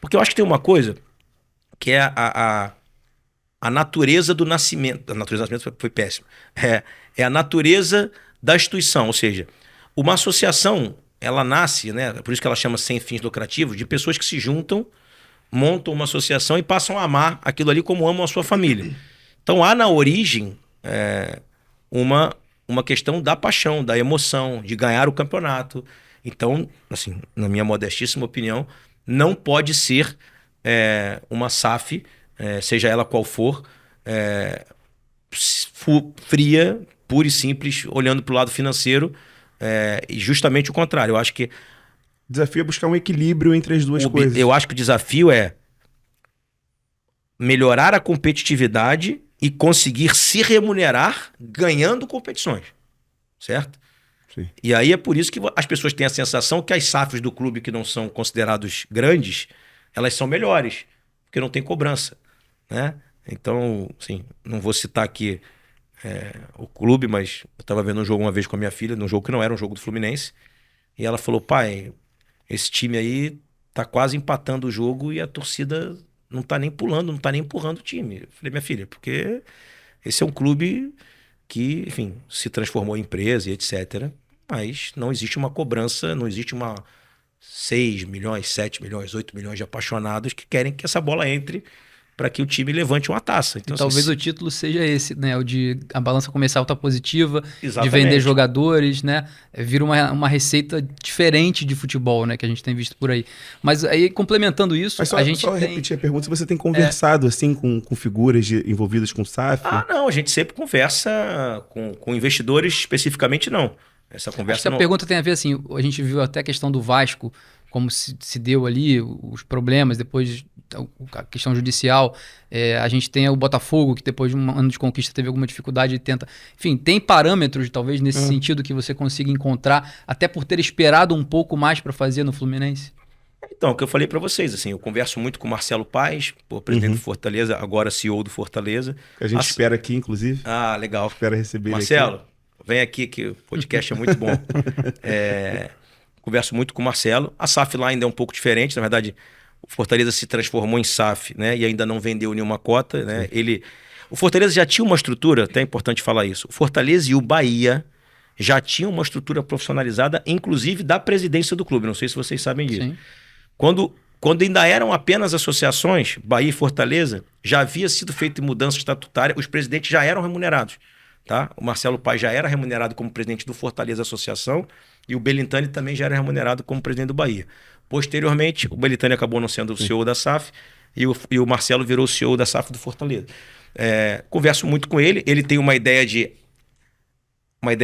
Porque eu acho que tem uma coisa que é a natureza do nascimento. A natureza do nascimento foi péssima. É a natureza da instituição, ou seja... Uma associação, ela nasce, né? Por isso que ela chama sem fins lucrativos, de pessoas que se juntam, montam uma associação e passam a amar aquilo ali como amam a sua família. Então há na origem uma questão da paixão, da emoção, de ganhar o campeonato. Então, assim, na minha modestíssima opinião, não pode ser uma SAF, seja ela qual for, fria, pura e simples, olhando para o lado financeiro. E justamente o contrário. Eu acho que... O desafio é buscar um equilíbrio entre as duas coisas. Eu acho que o desafio é melhorar a competitividade e conseguir se remunerar ganhando competições. Certo? Sim. E aí é por isso que as pessoas têm a sensação que as SAFs do clube que não são considerados grandes, elas são melhores, porque não tem cobrança. Né? Então, assim, não vou citar aqui... o clube, mas eu estava vendo um jogo uma vez com a minha filha, num jogo que não era um jogo do Fluminense, e ela falou, pai, esse time aí tá quase empatando o jogo e a torcida não tá nem pulando, não tá nem empurrando o time. Eu falei, minha filha, porque esse é um clube que, enfim, se transformou em empresa e etc, mas não existe uma cobrança, não existe 6 milhões, 7 milhões, 8 milhões de apaixonados que querem que essa bola entre para que o time levante uma taça. Então, talvez o título seja esse, né? O de a balança comercial tá positiva, Exatamente. de vender jogadores, né? Vira uma receita diferente de futebol, né? Que a gente tem visto por aí. Mas aí, complementando isso, Mas a gente só tem... repetir a pergunta, se você tem conversado assim com figuras envolvidas com o SAF? Não, a gente sempre conversa com investidores, especificamente não. Essa Acho conversa que a não... pergunta tem a ver, assim, a gente viu até a questão do Vasco, como se deu ali, os problemas, depois a questão judicial. A gente tem o Botafogo, que depois de um ano de conquista teve alguma dificuldade e tenta... Enfim, tem parâmetros, talvez, nesse sentido que você consiga encontrar, até por ter esperado um pouco mais para fazer no Fluminense? Então, o que eu falei para vocês, assim, eu converso muito com o Marcelo Paes, presidente do Fortaleza, agora CEO do Fortaleza. Que a gente espera aqui, inclusive. Legal. Espera receber Marcelo, ele aqui. Vem aqui que o podcast é muito bom. Converso muito com o Marcelo. A SAF lá ainda é um pouco diferente. Na verdade, o Fortaleza se transformou em SAF, né? E ainda não vendeu nenhuma cota, né? O Fortaleza já tinha uma estrutura, até é importante falar isso. O Fortaleza e o Bahia já tinham uma estrutura profissionalizada, inclusive da presidência do clube. Não sei se vocês sabem disso. Sim. Quando ainda eram apenas associações, Bahia e Fortaleza, já havia sido feita mudança estatutária, os presidentes já eram remunerados. Tá? O Marcelo Paes já era remunerado como presidente do Fortaleza Associação e o Belintani também já era remunerado como presidente do Bahia. Posteriormente, o Belintani acabou não sendo o CEO da SAF e o Marcelo virou o CEO da SAF do Fortaleza. Converso muito com ele, ele tem uma ideia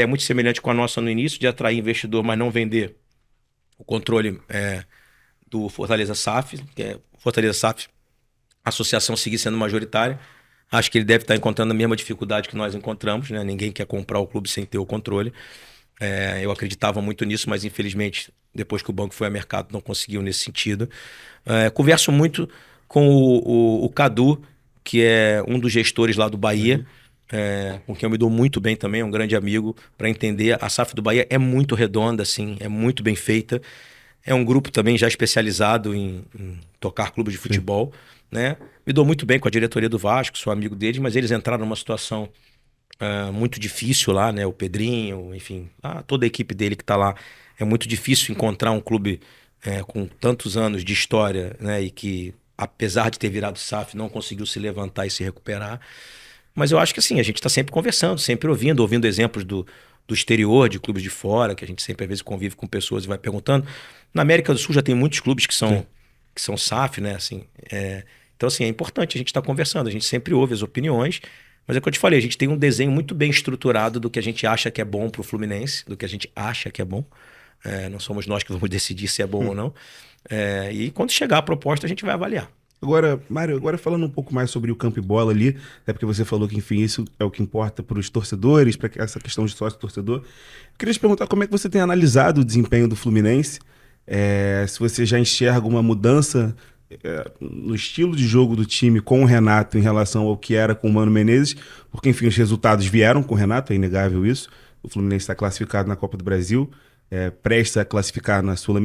muito semelhante com a nossa no início, de atrair investidor, mas não vender o controle do Fortaleza SAF, que é Fortaleza SAF, a associação seguir sendo majoritária. Acho que ele deve estar encontrando a mesma dificuldade que nós encontramos, né? Ninguém quer comprar o clube sem ter o controle. Eu acreditava muito nisso, mas infelizmente, depois que o banco foi a mercado, não conseguiu nesse sentido. Converso muito com o Cadu, que é um dos gestores lá do Bahia, com quem eu me dou muito bem também, é um grande amigo, para entender. A SAF do Bahia é muito redonda, assim, é muito bem feita. É um grupo também já especializado em tocar clubes de futebol, né? Me dou muito bem com a diretoria do Vasco, sou amigo deles, mas eles entraram numa situação muito difícil lá, né? O Pedrinho, enfim, toda a equipe dele que está lá. É muito difícil encontrar um clube com tantos anos de história, né? E que, apesar de ter virado SAF, não conseguiu se levantar e se recuperar. Mas eu acho que assim, a gente está sempre conversando, sempre ouvindo exemplos do exterior, de clubes de fora, que a gente sempre às vezes convive com pessoas e vai perguntando. Na América do Sul já tem muitos clubes que são SAF, né? Assim, então, assim, é importante a gente estar conversando, a gente sempre ouve as opiniões, mas é o que eu te falei, a gente tem um desenho muito bem estruturado do que a gente acha que é bom para o Fluminense, do que a gente acha que é bom. Não somos nós que vamos decidir se é bom ou não. E quando chegar a proposta, a gente vai avaliar. Agora, Mário, falando um pouco mais sobre o campo e bola ali, até porque você falou que, enfim, isso é o que importa para os torcedores, para essa questão de sócio-torcedor. Queria te perguntar como é que você tem analisado o desempenho do Fluminense, se você já enxerga uma mudança no estilo de jogo do time com o Renato em relação ao que era com o Mano Menezes, porque, enfim, os resultados vieram com o Renato, é inegável isso. O Fluminense está classificado na Copa do Brasil, prestes a classificar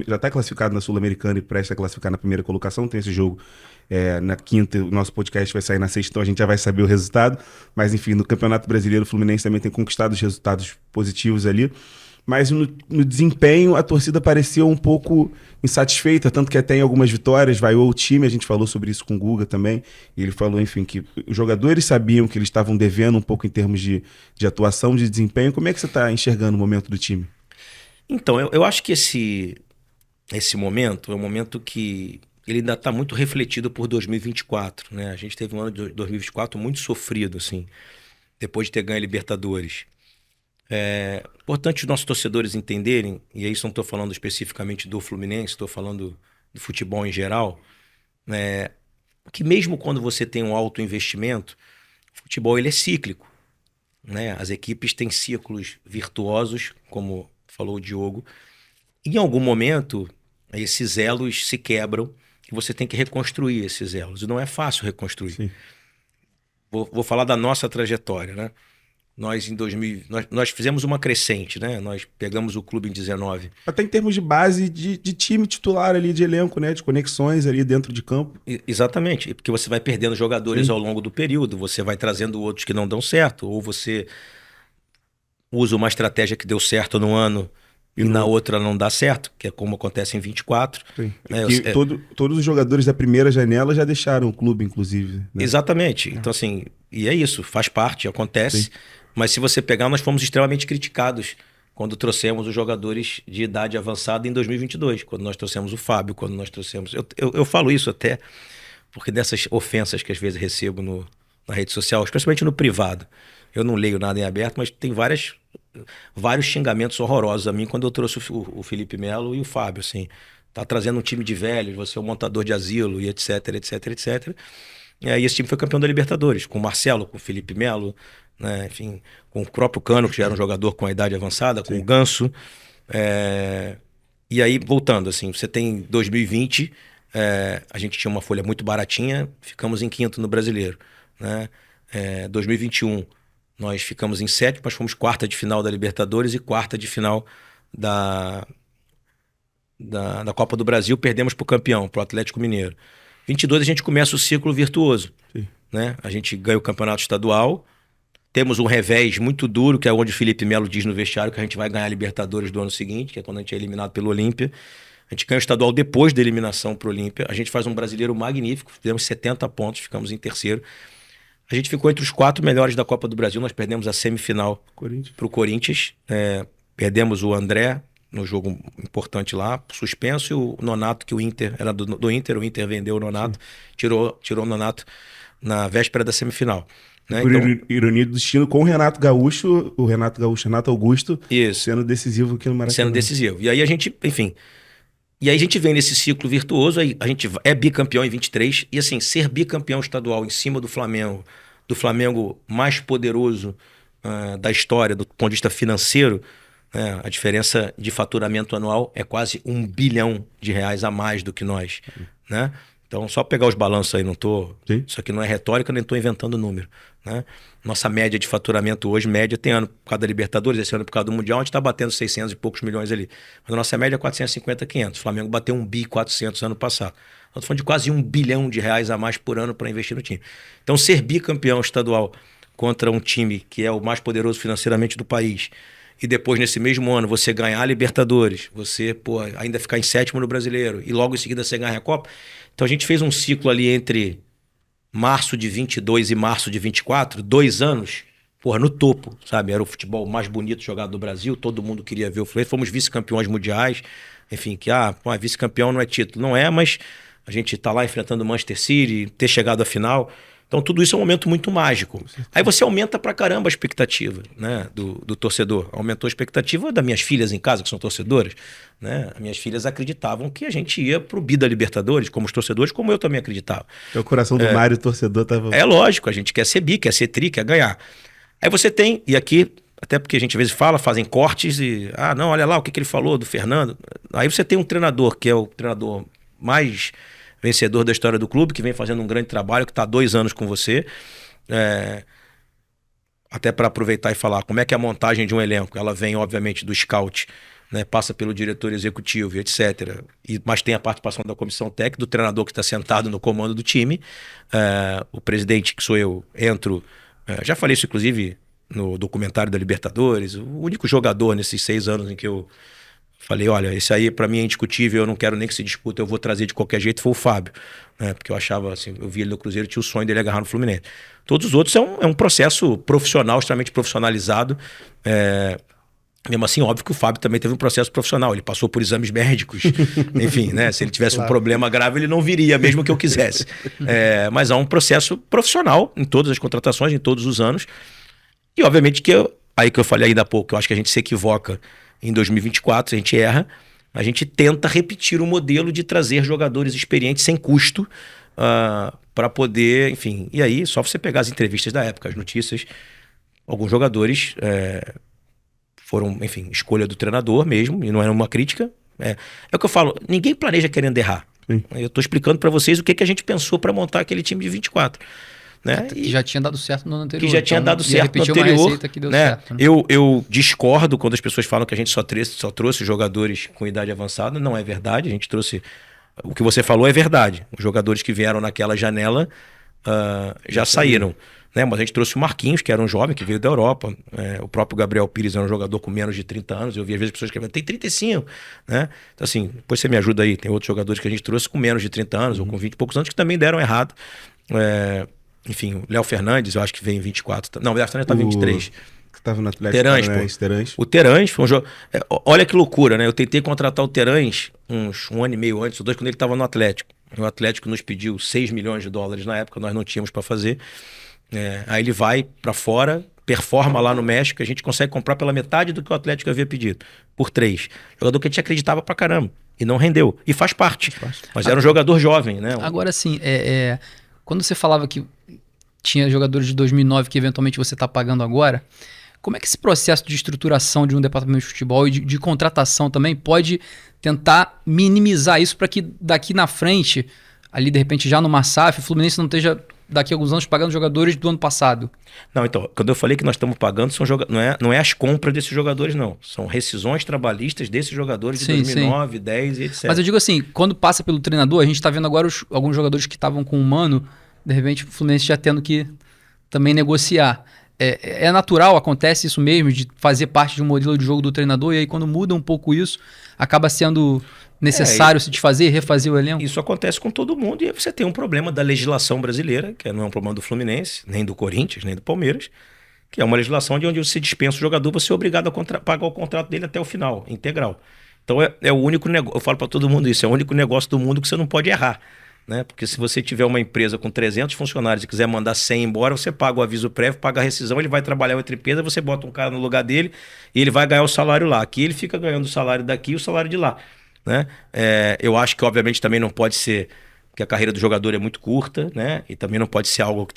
já está classificado na Sul-Americana e prestes a classificar na primeira colocação. Tem esse jogo na quinta, o nosso podcast vai sair na sexta, então a gente já vai saber o resultado. Mas, enfim, no Campeonato Brasileiro, o Fluminense também tem conquistado os resultados positivos ali. Mas no desempenho, a torcida pareceu um pouco insatisfeita, tanto que até em algumas vitórias vaiou o time. A gente falou sobre isso com o Guga também, e ele falou, enfim, que os jogadores sabiam que eles estavam devendo um pouco em termos de atuação, de desempenho. Como é que você está enxergando o momento do time? Então, eu acho que esse momento é um momento que ele ainda está muito refletido por 2024, né? A gente teve um ano de 2024 muito sofrido, assim, depois de ter ganho a Libertadores. É importante os nossos torcedores entenderem, e aí não estou falando especificamente do Fluminense, estou falando do futebol em geral, que mesmo quando você tem um alto investimento, o futebol ele é cíclico, né? As equipes têm ciclos virtuosos, como falou o Diogo. Em algum momento, esses elos se quebram e você tem que reconstruir esses elos. E não é fácil reconstruir. Sim. Vou falar da nossa trajetória, né? Nós, em 2000, nós fizemos uma crescente, né? Nós pegamos o clube em 19. Até em termos de base de time titular ali, de elenco, né? De conexões ali dentro de campo. Exatamente, porque você vai perdendo jogadores ao longo do período, você vai trazendo outros que não dão certo, ou você usa uma estratégia que deu certo no ano e na outra não dá certo, que é como acontece em 24. Sim. Todos os jogadores da primeira janela já deixaram o clube, inclusive. Né? Exatamente. Então, assim, e é isso, faz parte, acontece. Sim. Mas se você pegar, nós fomos extremamente criticados quando trouxemos os jogadores de idade avançada em 2022, quando nós trouxemos o Fábio, quando nós trouxemos... Eu falo isso até porque dessas ofensas que às vezes recebo na rede social, especialmente no privado. Eu não leio nada em aberto, mas tem vários xingamentos horrorosos a mim quando eu trouxe o Felipe Melo e o Fábio, assim. Tá trazendo um time de velhos, você é um montador de asilo e etc, etc, etc. E aí esse time foi campeão da Libertadores, com o Marcelo, com o Felipe Melo, né? Enfim, com o próprio Cano, que já era um jogador com a idade avançada, com o Ganso. E aí, voltando, assim, você tem 2020, a gente tinha uma folha muito baratinha, ficamos em quinto no Brasileiro, né? 2021, nós ficamos em sétimo, mas fomos quarta de final da Libertadores e quarta de final da Copa do Brasil, perdemos para o campeão, para o Atlético Mineiro. 22 a gente começa o ciclo virtuoso, né? A gente ganha o campeonato estadual, temos um revés muito duro, que é onde o Felipe Melo diz no vestiário que a gente vai ganhar a Libertadores do ano seguinte, que é quando a gente é eliminado pelo Olímpia. A gente ganha o estadual depois da eliminação para o Olímpia. A gente faz um brasileiro magnífico, fizemos 70 pontos, ficamos em terceiro. A gente ficou entre os 4 melhores da Copa do Brasil, nós perdemos a semifinal para o Corinthians. Perdemos o André no jogo importante lá, suspenso, e o Nonato, que o Inter era do Inter, o Inter vendeu o Nonato, tirou o Nonato na véspera da semifinal. Né? Por ironia do destino, com o Renato Gaúcho, Renato Augusto, sendo decisivo aqui no Maracanã. Sendo decisivo. E aí a gente, enfim... E aí a gente vem nesse ciclo virtuoso, aí a gente é bicampeão em 23, e assim, ser bicampeão estadual em cima do Flamengo mais poderoso da história, do ponto de vista financeiro, a diferença de faturamento anual é quase R$1 bilhão a mais do que nós, né? Então, só pegar os balanços aí, isso aqui não é retórica, nem estou inventando número, né? Nossa média de faturamento hoje, tem ano por causa da Libertadores, esse ano por causa do Mundial, a gente está batendo 600 e poucos milhões ali. Mas a nossa média é 450, 500. O Flamengo bateu 1.400 bi ano passado. Nós estamos falando de quase R$1 bilhão a mais por ano para investir no time. Então, ser bicampeão estadual contra um time que é o mais poderoso financeiramente do país, e depois, nesse mesmo ano, você ganhar a Libertadores, você ainda ficar em sétimo no Brasileiro, e logo em seguida você ganhar a Copa. Então a gente fez um ciclo ali entre março de 22 e março de 24, 2 anos, no topo, sabe? Era o futebol mais bonito jogado do Brasil, todo mundo queria ver o Fluminense, fomos vice-campeões mundiais, enfim, vice-campeão não é título. Não é, mas a gente tá lá enfrentando o Manchester City, ter chegado à final... Então tudo isso é um momento muito mágico. Aí você aumenta pra caramba a expectativa, né, do torcedor. Aumentou a expectativa das minhas filhas em casa, que são torcedoras, né? As minhas filhas acreditavam que a gente ia pro bi da Libertadores, como os torcedores, como eu também acreditava. O coração do Mário, torcedor, tava... É lógico, a gente quer ser bi, quer ser tri, quer ganhar. Aí você tem, e aqui, até porque a gente às vezes fazem cortes e... não, olha lá o que ele falou do Fernando. Aí você tem um treinador, que é o treinador mais... vencedor da história do clube, que vem fazendo um grande trabalho, que está há 2 anos com você. Até para aproveitar e falar como é que é a montagem de um elenco. Ela vem, obviamente, do scout, né, passa pelo diretor executivo, etc. Mas tem a participação da comissão técnica, do treinador que está sentado no comando do time. O presidente, que sou eu, entro... já falei isso, inclusive, no documentário da Libertadores. O único jogador nesses 6 anos em que eu... falei, olha, esse aí pra mim é indiscutível, eu não quero nem que se discuta, eu vou trazer de qualquer jeito, foi o Fábio, né? Porque eu achava, assim, eu vi ele no Cruzeiro, tinha o sonho dele agarrar no Fluminense. Todos os outros é um processo profissional, extremamente profissionalizado. Mesmo assim, óbvio que o Fábio também teve um processo profissional, ele passou por exames médicos, enfim, né? Se ele tivesse um problema grave, ele não viria, mesmo que eu quisesse. Mas há um processo profissional em todas as contratações, em todos os anos. E obviamente aí que eu falei ainda há pouco, eu acho que a gente se equivoca. Em 2024, a gente erra, a gente tenta repetir o modelo de trazer jogadores experientes sem custo para poder, enfim... E aí, só você pegar as entrevistas da época, as notícias, alguns jogadores foram, enfim, escolha do treinador mesmo, e não era uma crítica. É o que eu falo, ninguém planeja querendo errar. Sim. Eu estou explicando para vocês o que a gente pensou para montar aquele time de 24. Né? Que já tinha dado certo no anterior. Que já tinha dado certo no anterior. Uma receita que deu certo, né? Eu discordo quando as pessoas falam que a gente só trouxe jogadores com idade avançada. Não é verdade. A gente trouxe... O que você falou é verdade. Os jogadores que vieram naquela janela já saíram. né? Mas a gente trouxe o Marquinhos, que era um jovem que veio da Europa. O próprio Gabriel Pires era um jogador com menos de 30 anos. Eu vi às vezes pessoas escrevendo, tem 35, né? Então assim, depois você me ajuda aí. Tem outros jogadores que a gente trouxe com menos de 30 anos ou com 20 e poucos anos que também deram errado. Enfim, o Léo Fernandes, eu acho que vem em 24. Não, o Léo Fernandes tá 23. Que estava no Atlético Terãs, Paranaense. O Terãs foi um jogo. Olha que loucura, né? Eu tentei contratar o Terãs um ano e meio antes, ou 2, quando ele estava no Atlético. O Atlético nos pediu $6 milhões na época, nós não tínhamos para fazer. Aí ele vai para fora, performa lá no México, a gente consegue comprar pela metade do que o Atlético havia pedido, por 3. Jogador que a gente acreditava pra caramba e não rendeu. E faz parte. Mas era um jogador jovem, né? Agora sim, quando você falava que tinha jogadores de 2009 que eventualmente você está pagando agora, como é que esse processo de estruturação de um departamento de futebol e de contratação também pode tentar minimizar isso para que daqui na frente, ali de repente já numa SAF, o Fluminense não esteja daqui a alguns anos pagando jogadores do ano passado? Não, então, quando eu falei que nós estamos pagando, não é as compras desses jogadores, não. São rescisões trabalhistas desses jogadores de 2009, 10 e etc. Mas eu digo assim, quando passa pelo treinador, a gente está vendo agora alguns jogadores que estavam com o Mano, de repente o Fluminense já tendo que também negociar. É natural, acontece isso mesmo, de fazer parte de um modelo de jogo do treinador, e aí quando muda um pouco isso, acaba sendo necessário se desfazer, refazer o elenco? Isso acontece com todo mundo, e aí você tem um problema da legislação brasileira, que não é um problema do Fluminense, nem do Corinthians, nem do Palmeiras, que é uma legislação de onde você dispensa o jogador, você é obrigado a pagar o contrato dele até o final, integral. Então é o único negócio, eu falo para todo mundo isso, é o único negócio do mundo que você não pode errar. Né? Porque se você tiver uma empresa com 300 funcionários e quiser mandar 100 embora, você paga o aviso prévio, paga a rescisão, ele vai trabalhar outra empresa, você bota um cara no lugar dele e ele vai ganhar o salário lá. Aqui ele fica ganhando o salário daqui e o salário de lá. Né? Eu acho que obviamente também não pode ser, porque a carreira do jogador é muito curta, né? E também não pode ser algo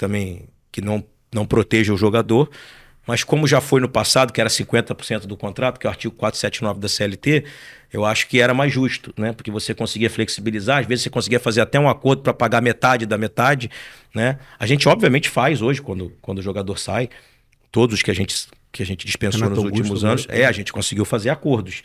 que não proteja o jogador. Mas como já foi no passado, que era 50% do contrato, que é o artigo 479 da CLT, eu acho que era mais justo, né? Porque você conseguia flexibilizar, às vezes você conseguia fazer até um acordo para pagar metade da metade, né? A gente obviamente faz hoje, quando o jogador sai, todos os que a gente dispensou Renato nos últimos Augusto, anos, a gente conseguiu fazer acordos.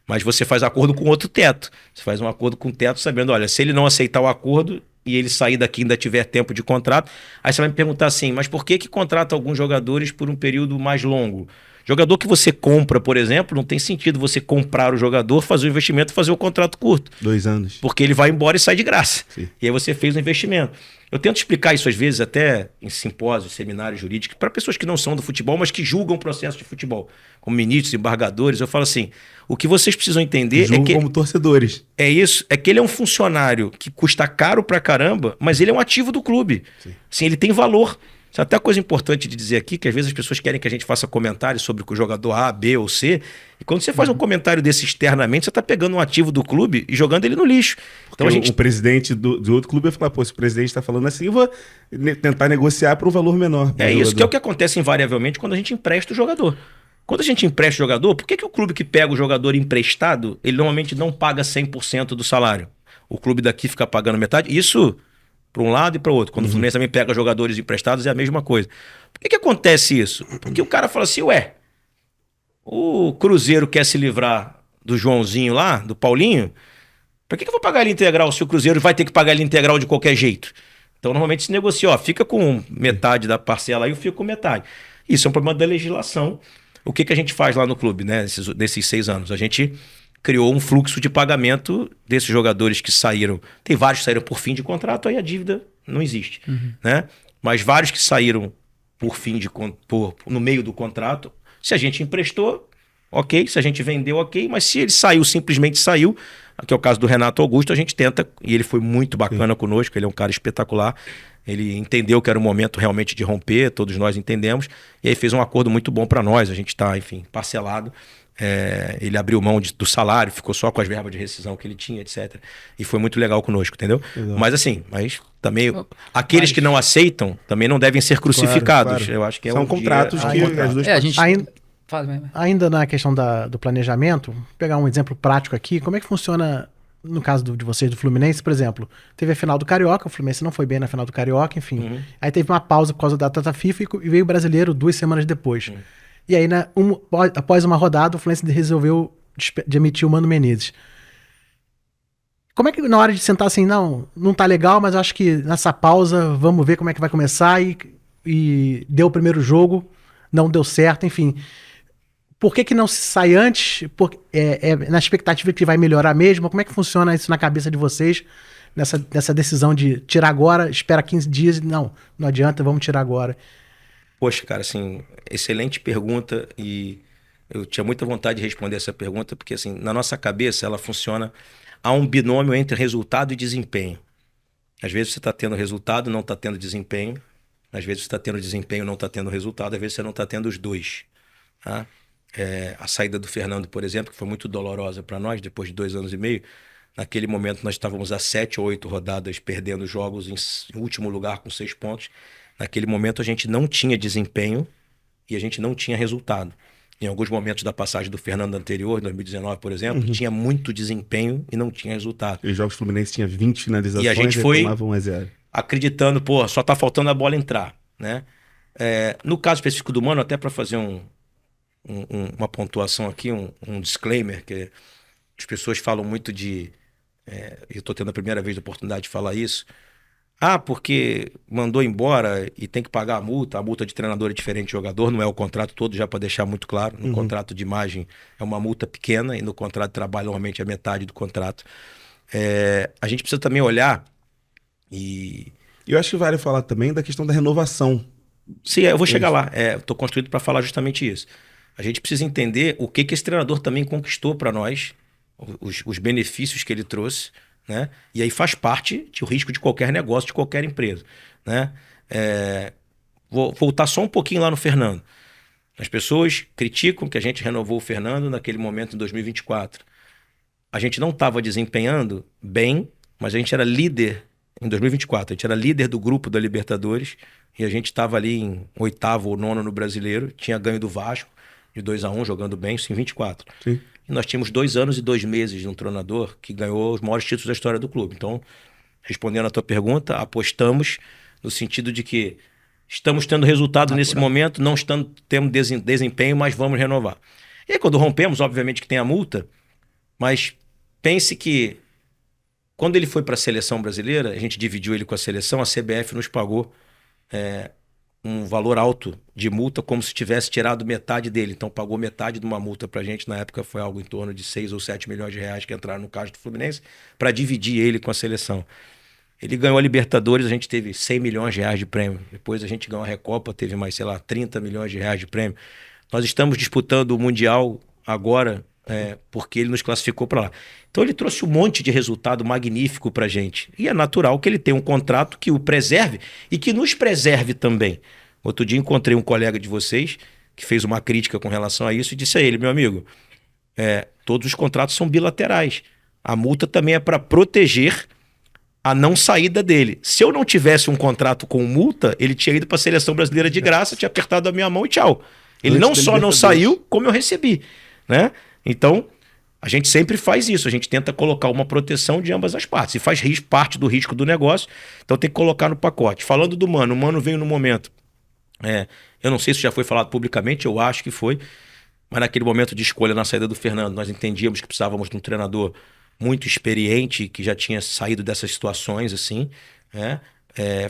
Mas você faz acordo com outro teto. Você faz um acordo com o teto sabendo, olha, se ele não aceitar o acordo e ele sair daqui e ainda tiver tempo de contrato, aí você vai me perguntar assim, mas por que contrata alguns jogadores por um período mais longo? Jogador que você compra, por exemplo, não tem sentido você comprar o jogador, fazer o investimento e fazer o contrato curto. 2 anos. Porque ele vai embora e sai de graça. Sim. E aí você fez o investimento. Eu tento explicar isso às vezes até em simpósios, seminários jurídicos, para pessoas que não são do futebol, mas que julgam o processo de futebol. Como ministros, embargadores, eu falo assim, o que vocês precisam entender Julgam é que... como torcedores. É que ele é um funcionário que custa caro pra caramba, mas ele é um ativo do clube. Sim. Assim, ele tem valor. Isso é até coisa importante de dizer aqui, que às vezes as pessoas querem que a gente faça comentários sobre o jogador A, B ou C, e quando você faz um comentário desse externamente, você está pegando um ativo do clube e jogando ele no lixo. Então o presidente do outro clube vai falar, pô, se o presidente está falando assim, eu vou tentar negociar para um valor menor. É isso, que é o que acontece invariavelmente quando a gente empresta o jogador. Quando a gente empresta o jogador, por que o clube que pega o jogador emprestado, ele normalmente não paga 100% do salário? O clube daqui fica pagando metade. Isso para um lado e para o outro. Quando o Fluminense também pega jogadores emprestados, é a mesma coisa. Por que acontece isso? Porque o cara fala assim, o Cruzeiro quer se livrar do Joãozinho lá, do Paulinho, para que eu vou pagar ele integral se o Cruzeiro vai ter que pagar ele integral de qualquer jeito? Então, normalmente se negocia, fica com metade da parcela aí, eu fico com metade. Isso é um problema da legislação. O que a gente faz lá no clube, né, nesses 6 anos? A gente criou um fluxo de pagamento desses jogadores que saíram. Tem vários que saíram por fim de contrato, aí a dívida não existe. Né? Mas vários que saíram por fim no meio do contrato, se a gente emprestou, ok. Se a gente vendeu, ok. Mas se ele simplesmente saiu, que é o caso do Renato Augusto, a gente tenta, e ele foi muito bacana conosco, ele é um cara espetacular. Ele entendeu que era o momento realmente de romper, todos nós entendemos, e aí fez um acordo muito bom para nós. A gente está, enfim, parcelado. Ele abriu mão do salário, ficou só com as verbas de rescisão que ele tinha, etc. E foi muito legal conosco, entendeu? Exato. Mas também aqueles que não aceitam também não devem ser crucificados. Claro. Eu acho que são contratos que as duas a gente ainda na questão do planejamento, vou pegar um exemplo prático aqui, como é que funciona no caso de vocês do Fluminense, por exemplo, teve a final do Carioca, o Fluminense não foi bem na final do Carioca, enfim. Aí teve uma pausa por causa da data FIFA e veio o Brasileiro 2 semanas depois. E aí, após uma rodada, o Fluminense resolveu demitir o Mano Menezes. Como é que na hora de sentar assim, não tá legal, mas acho que nessa pausa vamos ver como é que vai começar e e deu o primeiro jogo, não deu certo, enfim. Por que não se sai antes? Na expectativa que vai melhorar mesmo? Como é que funciona isso na cabeça de vocês? Nessa decisão de tirar agora, espera 15 dias e não adianta, vamos tirar agora. Poxa, cara, assim, excelente pergunta e eu tinha muita vontade de responder essa pergunta porque, assim, na nossa cabeça ela funciona, há um binômio entre resultado e desempenho. Às vezes você está tendo resultado, não está tendo desempenho. Às vezes você está tendo desempenho, não está tendo resultado. Às vezes você não está tendo os dois. Tá? A saída do Fernando, por exemplo, que foi muito dolorosa para nós, depois de 2 anos e meio. Naquele momento nós estávamos a 7 ou 8 rodadas perdendo jogos em último lugar com 6 pontos. Naquele momento a gente não tinha desempenho e a gente não tinha resultado. Em alguns momentos da passagem do Fernando anterior, 2019, por exemplo, tinha muito desempenho e não tinha resultado. Os jogos Fluminense tinha 20 finalizações e a gente foi tomavam 1-0. Acreditando, pô, só tá faltando a bola entrar, né? No caso específico do Mano, até para fazer uma pontuação aqui, um disclaimer, que as pessoas falam muito de... eu tô tendo a primeira vez a oportunidade de falar isso. Porque mandou embora e tem que pagar a multa de treinador é diferente de jogador, não é o contrato todo, já para deixar muito claro. No contrato de imagem é uma multa pequena e no contrato de trabalho normalmente é metade do contrato. A gente precisa também olhar e eu acho que vale falar também da questão da renovação. Sim, eu vou chegar lá. Estou construído para falar justamente isso. A gente precisa entender o que esse treinador também conquistou para nós, os benefícios que ele trouxe, né? E aí faz parte do risco de qualquer negócio, de qualquer empresa, né? Vou voltar só um pouquinho lá no Fernando. As pessoas criticam que a gente renovou o Fernando naquele momento em 2024. A gente não estava desempenhando bem, mas a gente era líder em 2024. A gente era líder do grupo da Libertadores e a gente estava ali em 8º ou 9º no Brasileiro. Tinha ganho do Vasco de 2-1, jogando bem, isso em 24. Sim. E nós tínhamos 2 anos e 2 meses de um treinador que ganhou os maiores títulos da história do clube. Então, respondendo a tua pergunta, apostamos no sentido de que estamos tendo resultado nesse momento, não estamos tendo desempenho, mas vamos renovar. E aí, quando rompemos, obviamente que tem a multa, mas pense que quando ele foi para a seleção brasileira, a gente dividiu ele com a seleção, a CBF nos pagou um valor alto de multa, como se tivesse tirado metade dele. Então pagou metade de uma multa pra gente. Na época foi algo em torno de 6 ou 7 milhões de reais que entraram no caixa do Fluminense para dividir ele com a seleção. Ele ganhou a Libertadores, a gente teve 100 milhões de reais de prêmio. Depois a gente ganhou a Recopa, teve mais, 30 milhões de reais de prêmio. Nós estamos disputando o Mundial agora, porque ele nos classificou para lá. Então ele trouxe um monte de resultado magnífico pra gente. E é natural que ele tenha um contrato que o preserve e que nos preserve também. Outro dia encontrei um colega de vocês que fez uma crítica com relação a isso e disse a ele, meu amigo, todos os contratos são bilaterais. A multa também é para proteger a não saída dele. Se eu não tivesse um contrato com multa, ele tinha ido para a seleção brasileira de graça, tinha apertado a minha mão e tchau. Ele não só não saiu, como eu recebi, né? Então, a gente sempre faz isso, a gente tenta colocar uma proteção de ambas as partes, e faz parte do risco do negócio, então tem que colocar no pacote. Falando do Mano, o Mano veio no momento, eu não sei se já foi falado publicamente, eu acho que foi, mas naquele momento de escolha na saída do Fernando, nós entendíamos que precisávamos de um treinador muito experiente, que já tinha saído dessas situações, assim,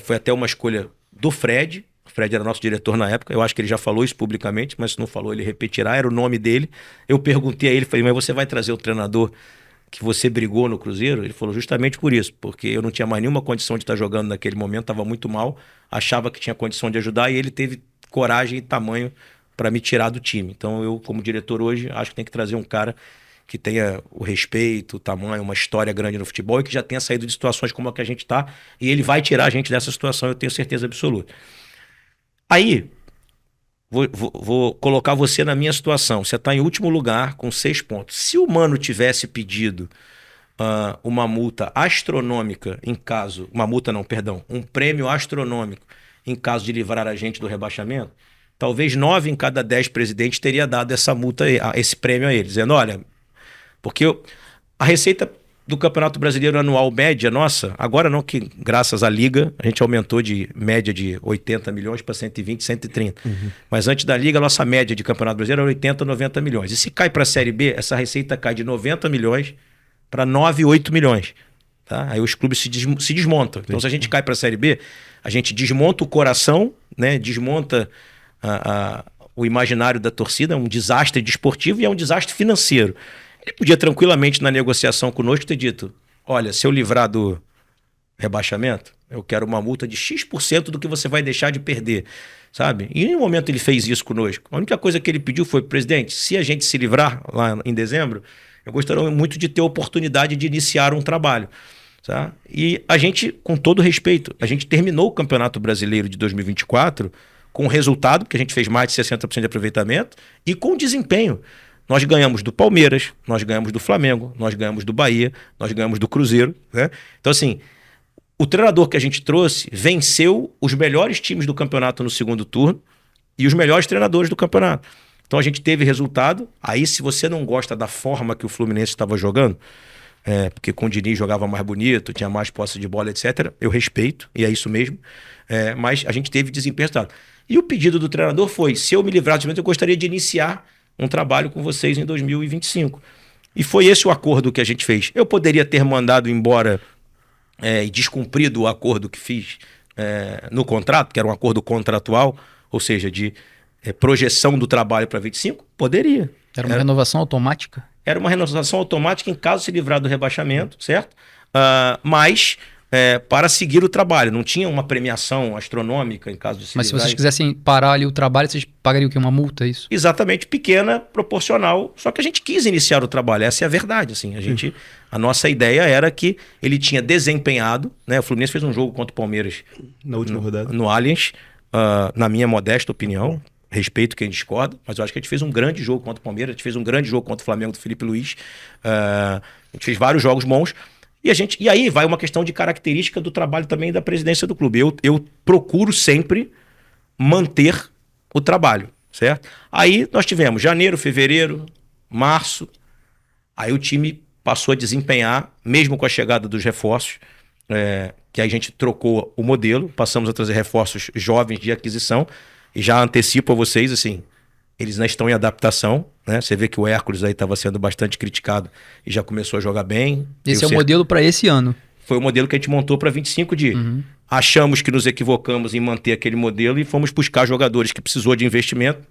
foi até uma escolha do Fred. O Fred era nosso diretor na época, eu acho que ele já falou isso publicamente, mas se não falou ele repetirá, era o nome dele. Eu perguntei a ele, falei, mas você vai trazer o treinador que você brigou no Cruzeiro? Ele falou, justamente por isso, porque eu não tinha mais nenhuma condição de estar jogando naquele momento, estava muito mal, achava que tinha condição de ajudar e ele teve coragem e tamanho para me tirar do time. Então eu, como diretor hoje, acho que tem que trazer um cara que tenha o respeito, o tamanho, uma história grande no futebol e que já tenha saído de situações como a que a gente está, e ele vai tirar a gente dessa situação, eu tenho certeza absoluta. Aí, vou colocar você na minha situação. Você está em último lugar com 6 pontos. Se o Mano tivesse pedido uma multa astronômica em caso... um prêmio astronômico em caso de livrar a gente do rebaixamento, talvez 9 em cada 10 presidentes teria dado essa multa, esse prêmio a eles, dizendo, olha, porque a receita do Campeonato Brasileiro anual média nossa, agora não, que graças à Liga a gente aumentou de média de 80 milhões para 120, 130. Mas antes da Liga, a nossa média de Campeonato Brasileiro era 80, 90 milhões. E se cai para a Série B, essa receita cai de 90 milhões para 9, 8 milhões. Tá? Aí os clubes se desmontam. Então, se a gente cai para a Série B, a gente desmonta o coração, né? Desmonta o imaginário da torcida, é um desastre desportivo e é um desastre financeiro. Ele podia tranquilamente, na negociação conosco, ter dito: olha, se eu livrar do rebaixamento, eu quero uma multa de X% do que você vai deixar de perder, sabe? E em um momento ele fez isso conosco. A única coisa que ele pediu foi: presidente, se a gente se livrar lá em dezembro, eu gostaria muito de ter a oportunidade de iniciar um trabalho. Tá? E a gente, com todo respeito, a gente terminou o Campeonato Brasileiro de 2024 com resultado, porque a gente fez mais de 60% de aproveitamento, e com desempenho. Nós ganhamos do Palmeiras, nós ganhamos do Flamengo, nós ganhamos do Bahia, nós ganhamos do Cruzeiro. Né? Então, assim, o treinador que a gente trouxe venceu os melhores times do campeonato no segundo turno e os melhores treinadores do campeonato. Então, a gente teve resultado. Aí, se você não gosta da forma que o Fluminense estava jogando, porque com o Diniz jogava mais bonito, tinha mais posse de bola, etc. Eu respeito, e é isso mesmo. Mas a gente teve desempenho resultado. E o pedido do treinador foi: se eu me livrar do momento, eu gostaria de iniciar um trabalho com vocês em 2025. E foi esse o acordo que a gente fez. Eu poderia ter mandado embora e descumprido o acordo que fiz no contrato, que era um acordo contratual, ou seja, de projeção do trabalho para 25? Poderia. Era uma renovação automática? Era uma renovação automática em caso de se livrar do rebaixamento, certo? Mas para seguir o trabalho. Não tinha uma premiação astronômica em caso de se livrar. Mas se vocês quisessem parar ali o trabalho, vocês pagariam o quê? Uma multa, é isso? Exatamente, pequena, proporcional. Só que a gente quis iniciar o trabalho. Essa é a verdade. Assim. A nossa ideia era que ele tinha desempenhado, né? O Fluminense fez um jogo contra o Palmeiras na última rodada no Allianz, na minha modesta opinião. Respeito quem discorda, mas eu acho que a gente fez um grande jogo contra o Palmeiras, a gente fez um grande jogo contra o Flamengo do Felipe Luiz, a gente fez vários jogos bons, e aí vai uma questão de característica do trabalho também da presidência do clube. Eu procuro sempre manter o trabalho, certo? Aí nós tivemos janeiro, fevereiro, março, aí o time passou a desempenhar, mesmo com a chegada dos reforços, que aí a gente trocou o modelo, passamos a trazer reforços jovens de aquisição. E já antecipo a vocês, assim, eles ainda estão em adaptação, né? Você vê que o Hércules aí estava sendo bastante criticado e já começou a jogar bem. Esse é o modelo para esse ano. Foi o modelo que a gente montou para 25 de achamos que nos equivocamos em manter aquele modelo e fomos buscar jogadores que precisou de investimento,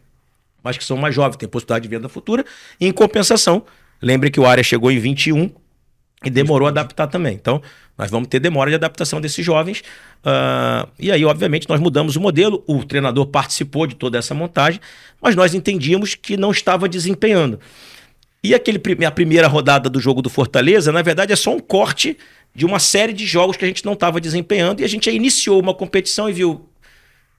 mas que são mais jovens, têm possibilidade de venda futura. E em compensação, lembre que o Área chegou em 21 e demorou a adaptar também. Então, nós vamos ter demora de adaptação desses jovens. E aí, obviamente, nós mudamos o modelo. O treinador participou de toda essa montagem, mas nós entendíamos que não estava desempenhando. E a primeira rodada do jogo do Fortaleza, na verdade, é só um corte de uma série de jogos que a gente não estava desempenhando. E a gente iniciou uma competição e viu,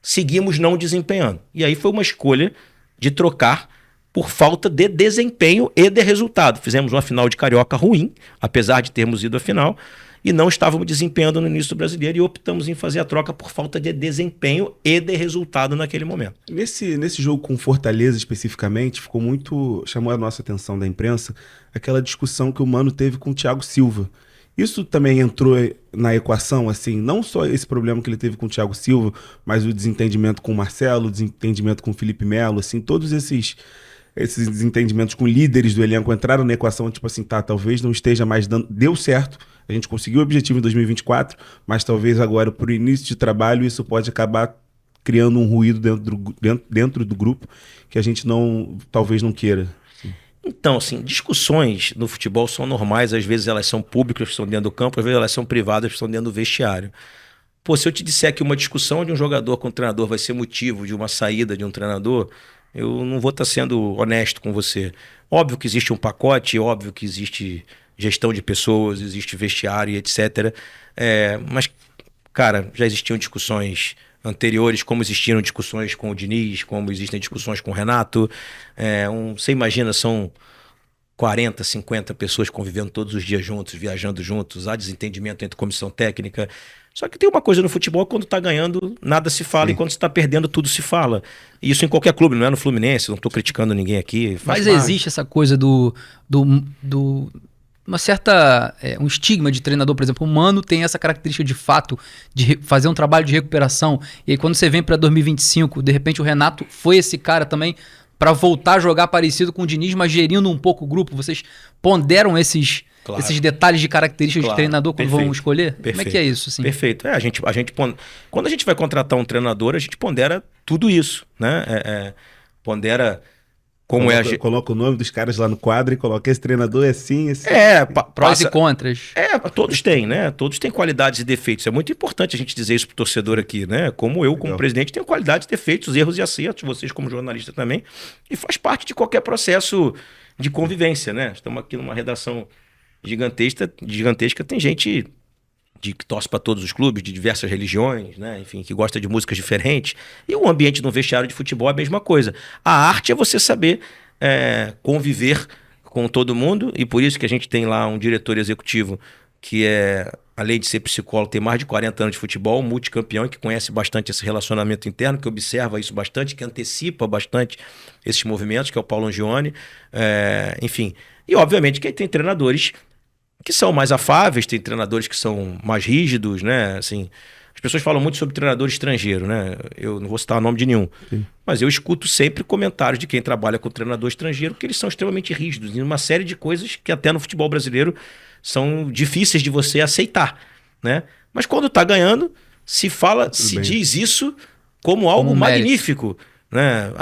seguimos não desempenhando. E aí foi uma escolha de trocar por falta de desempenho e de resultado. Fizemos uma final de Carioca ruim, apesar de termos ido à final, e não estávamos desempenhando no início do Brasileiro e optamos em fazer a troca por falta de desempenho e de resultado naquele momento. Nesse jogo com Fortaleza especificamente, chamou a nossa atenção da imprensa aquela discussão que o Mano teve com o Thiago Silva. Isso também entrou na equação, assim, não só esse problema que ele teve com o Thiago Silva, mas o desentendimento com o Marcelo, o desentendimento com o Felipe Melo, assim, todos esses desentendimentos com líderes do elenco entraram na equação, tipo assim, talvez não esteja mais dando... Deu certo, a gente conseguiu o objetivo em 2024, mas talvez agora, por início de trabalho, isso pode acabar criando um ruído dentro do grupo que a gente talvez não queira. Assim. Então, assim, discussões no futebol são normais, às vezes elas são públicas, que estão dentro do campo, às vezes elas são privadas, que estão dentro do vestiário. Pô, se eu te disser que uma discussão de um jogador com um treinador vai ser motivo de uma saída de um treinador, eu não vou estar sendo honesto com você. Óbvio que existe um pacote, óbvio que existe gestão de pessoas, existe vestiário e etc. Mas, cara, já existiam discussões anteriores, como existiram discussões com o Diniz, como existem discussões com o Renato. Você imagina, são 40, 50 pessoas convivendo todos os dias juntos, viajando juntos, há desentendimento entre comissão técnica. Só que tem uma coisa no futebol, quando tá ganhando, nada se fala, e quando você tá perdendo, tudo se fala. E isso em qualquer clube, não é no Fluminense, não tô criticando ninguém aqui. Mas existe essa coisa uma certa... um estigma de treinador, por exemplo, o Mano tem essa característica de fato de fazer um trabalho de recuperação, e aí quando você vem para 2025, de repente o Renato foi esse cara também para voltar a jogar parecido com o Diniz, mas gerindo um pouco o grupo. Vocês ponderam esses Claro. Esses detalhes de características Claro. de treinador quando vão escolher? Perfeito. Como é que é isso? Assim? Perfeito. Quando a gente vai contratar um treinador, a gente pondera tudo isso, né? Pondera como coloca o nome dos caras lá no quadro e coloca esse treinador é assim, assim. Prós e contras. Todos têm, né? Todos têm qualidades e defeitos. É muito importante a gente dizer isso pro torcedor aqui, né? Como eu, como presidente, tenho qualidades, defeitos, erros e acertos, vocês como jornalista também, e faz parte de qualquer processo de convivência, né? Estamos aqui numa redação gigantesca, tem gente que torce para todos os clubes, de diversas religiões, né? Enfim, que gosta de músicas diferentes. E o ambiente no vestiário de futebol é a mesma coisa. A arte é você saber conviver com todo mundo, e por isso que a gente tem lá um diretor executivo que além de ser psicólogo, tem mais de 40 anos de futebol, multicampeão, e que conhece bastante esse relacionamento interno, que observa isso bastante, que antecipa bastante esses movimentos, que é o Paulo Angione. Enfim, e obviamente que tem treinadores que são mais afáveis, tem treinadores que são mais rígidos, né? Assim, as pessoas falam muito sobre treinador estrangeiro, né? Eu não vou citar o nome de nenhum, mas eu escuto sempre comentários de quem trabalha com treinador estrangeiro que eles são extremamente rígidos em uma série de coisas que até no futebol brasileiro são difíceis de você aceitar, né? Mas quando tá ganhando, se diz isso como algo magnífico, né?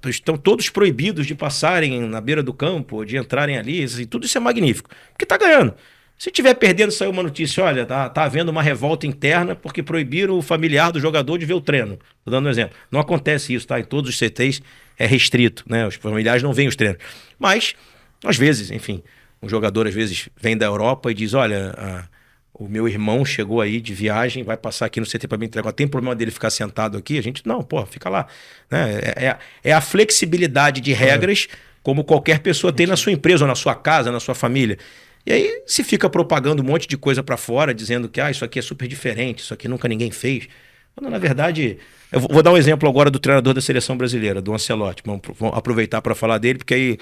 Estão todos proibidos de passarem na beira do campo, de entrarem ali, assim, tudo isso é magnífico, porque tá ganhando. Se estiver perdendo, saiu uma notícia, olha, tá havendo uma revolta interna porque proibiram o familiar do jogador de ver o treino. Tô dando um exemplo. Não acontece isso, tá? Em todos os CTs é restrito, né? Os familiares não veem os treinos. Mas, às vezes, enfim, um jogador às vezes vem da Europa e diz, olha, o meu irmão chegou aí de viagem, vai passar aqui no CT para me entregar. Tem problema dele ficar sentado aqui? A gente, não, fica lá. Né? É a flexibilidade de regras como qualquer pessoa tem na sua empresa, ou na sua casa, na sua família. E aí se fica propagando um monte de coisa para fora, dizendo que isso aqui é super diferente, isso aqui nunca ninguém fez. Quando, na verdade, eu vou dar um exemplo agora do treinador da seleção brasileira, do Ancelotti. Vamos aproveitar para falar dele, porque aí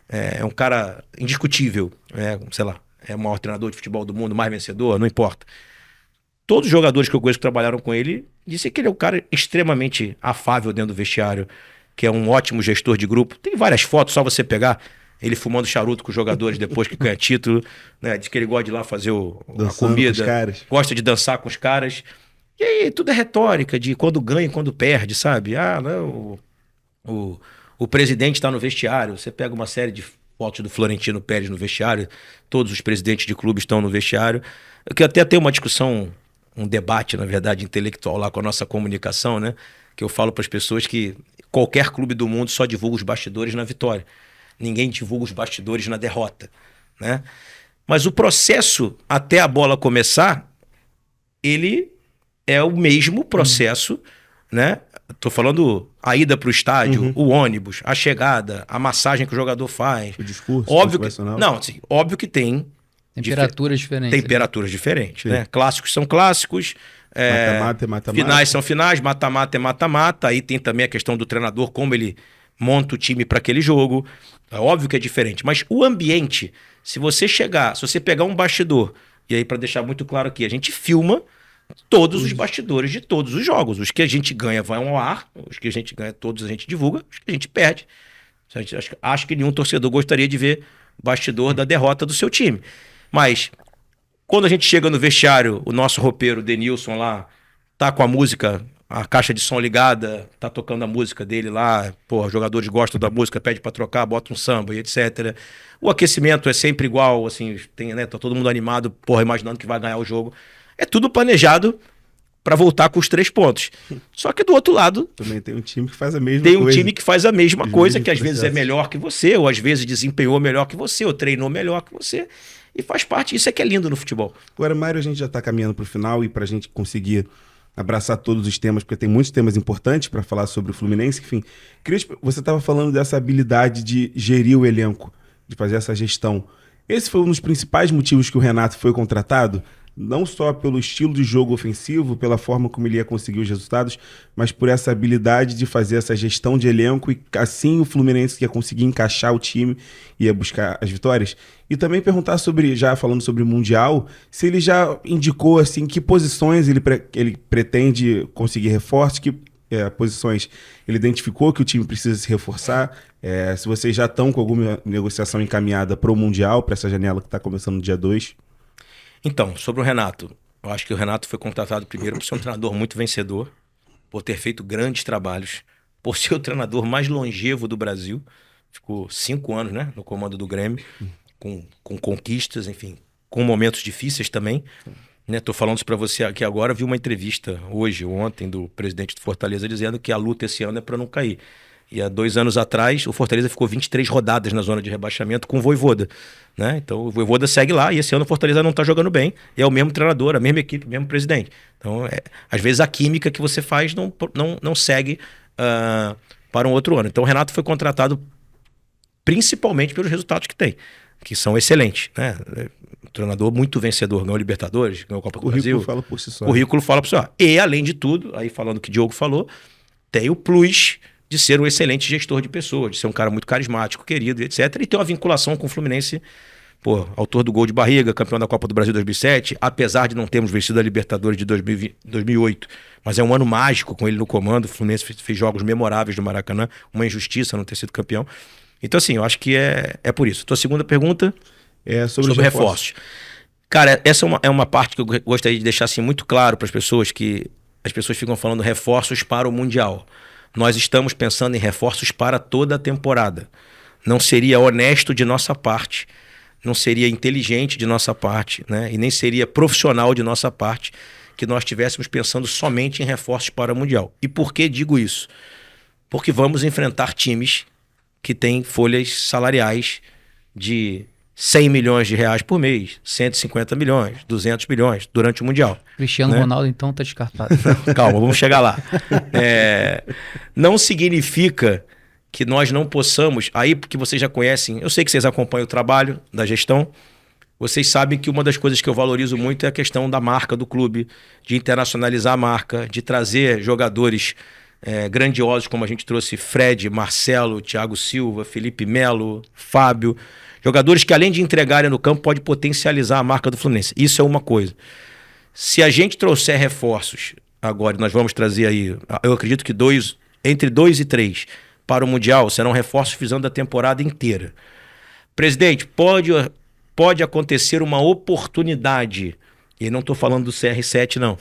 é um cara indiscutível, sei lá, é o maior treinador de futebol do mundo, mais vencedor, não importa. Todos os jogadores que eu conheço que trabalharam com ele disseram que ele é um cara extremamente afável dentro do vestiário, que é um ótimo gestor de grupo. Tem várias fotos, só você pegar ele fumando charuto com os jogadores depois que ganha título, né? Diz que ele gosta de ir lá fazer a comida, gosta de dançar com os caras. E aí tudo é retórica de quando ganha e quando perde, sabe? Não, o presidente está no vestiário. Você pega uma série de fotos do Florentino Pérez no vestiário, todos os presidentes de clubes estão no vestiário. Que até tem uma discussão, um debate, na verdade, intelectual lá com a nossa comunicação, né? Que eu falo para as pessoas que qualquer clube do mundo só divulga os bastidores na vitória. Ninguém divulga os bastidores na derrota, né? Mas o processo até a bola começar, ele é o mesmo processo, né? Tô falando a ida para o estádio, o ônibus, a chegada, a massagem que o jogador faz. O discurso óbvio que tem temperaturas diferentes. Temperaturas diferentes, né? Clássicos são clássicos, mata-mata. Finais são finais, mata-mata é mata-mata. Aí tem também a questão do treinador, como ele monta o time para aquele jogo. É óbvio que é diferente, mas o ambiente, se você pegar um bastidor, e aí para deixar muito claro aqui, a gente filma todos os bastidores de todos os jogos. Os que a gente ganha vão ao ar, os que a gente ganha todos a gente divulga, os que a gente perde. Acho que nenhum torcedor gostaria de ver bastidor da derrota do seu time. Mas quando a gente chega no vestiário, o nosso roupeiro, Denilson lá, tá com a música, a caixa de som ligada, tá tocando a música dele lá, os jogadores gostam da música, pede pra trocar, bota um samba e etc. O aquecimento é sempre igual, assim, tá todo mundo animado, imaginando que vai ganhar o jogo. É tudo planejado pra voltar com os 3 pontos. Só que do outro lado... Também tem um time que faz a mesma coisa. Tem um time que faz a mesma coisa, que às vezes é melhor que você, ou às vezes desempenhou melhor que você, ou treinou melhor que você. E faz parte, isso é que é lindo no futebol. Agora, Mário, a gente já tá caminhando pro final, e pra gente conseguir abraçar todos os temas, porque tem muitos temas importantes para falar sobre o Fluminense. Enfim, você estava falando dessa habilidade de gerir o elenco, de fazer essa gestão. Esse foi um dos principais motivos que o Renato foi contratado, não só pelo estilo de jogo ofensivo, pela forma como ele ia conseguir os resultados, mas por essa habilidade de fazer essa gestão de elenco, e assim o Fluminense ia conseguir encaixar o time e ia buscar as vitórias. E também perguntar já falando sobre o Mundial, se ele já indicou assim que posições ele pretende conseguir reforços, que posições, ele identificou que o time precisa se reforçar? Se vocês já estão com alguma negociação encaminhada para o Mundial, para essa janela que está começando no dia 2? Então, sobre o Renato, eu acho que o Renato foi contratado primeiro por ser um treinador muito vencedor, por ter feito grandes trabalhos, por ser o treinador mais longevo do Brasil. Ficou 5 anos, né, no comando do Grêmio, com conquistas, enfim, com momentos difíceis também. Tô falando isso para você aqui agora. Vi uma entrevista hoje ou ontem do presidente do Fortaleza dizendo que a luta esse ano é para não cair. E há 2 anos atrás, o Fortaleza ficou 23 rodadas na zona de rebaixamento com o Vojvoda, né? Então o Vojvoda segue lá e esse ano o Fortaleza não está jogando bem. E é o mesmo treinador, a mesma equipe, o mesmo presidente. Então, às vezes a química que você faz não segue para um outro ano. Então o Renato foi contratado principalmente pelos resultados que tem, que são excelentes, né? Um treinador muito vencedor, ganhou Libertadores, ganhou a Copa do Brasil. O currículo fala por si só. O currículo fala por si só. E, além de tudo, aí falando o que o Diogo falou, tem o plus de ser um excelente gestor de pessoas, de ser um cara muito carismático, querido, etc. E ter uma vinculação com o Fluminense, autor do gol de barriga, campeão da Copa do Brasil 2007, apesar de não termos vencido a Libertadores de 2008. Mas é um ano mágico com ele no comando. O Fluminense fez jogos memoráveis no Maracanã, uma injustiça não ter sido campeão. Então, assim, eu acho que é por isso. Tua segunda pergunta é sobre reforços. Cara, essa é uma parte que eu gostaria de deixar assim, muito claro para as pessoas, que as pessoas ficam falando reforços para o Mundial. Nós estamos pensando em reforços para toda a temporada. Não seria honesto de nossa parte, não seria inteligente de nossa parte, né? E nem seria profissional de nossa parte que nós estivéssemos pensando somente em reforços para o Mundial. E por que digo isso? Porque vamos enfrentar times que têm folhas salariais de 100 milhões de reais por mês, 150 milhões, 200 milhões durante o Mundial. Cristiano Ronaldo, então, tá descartado. Calma, vamos chegar lá. Não significa que nós não possamos, aí porque vocês já conhecem, eu sei que vocês acompanham o trabalho da gestão, vocês sabem que uma das coisas que eu valorizo muito é a questão da marca do clube, de internacionalizar a marca, de trazer jogadores grandiosos, como a gente trouxe Fred, Marcelo, Thiago Silva, Felipe Melo, Fábio, jogadores que além de entregarem no campo, pode potencializar a marca do Fluminense. Isso é uma coisa. Se a gente trouxer reforços, agora nós vamos trazer aí, eu acredito que entre 2 e 3 para o Mundial, serão reforços visando a temporada inteira. Presidente, pode acontecer uma oportunidade, e não estou falando do CR7 não,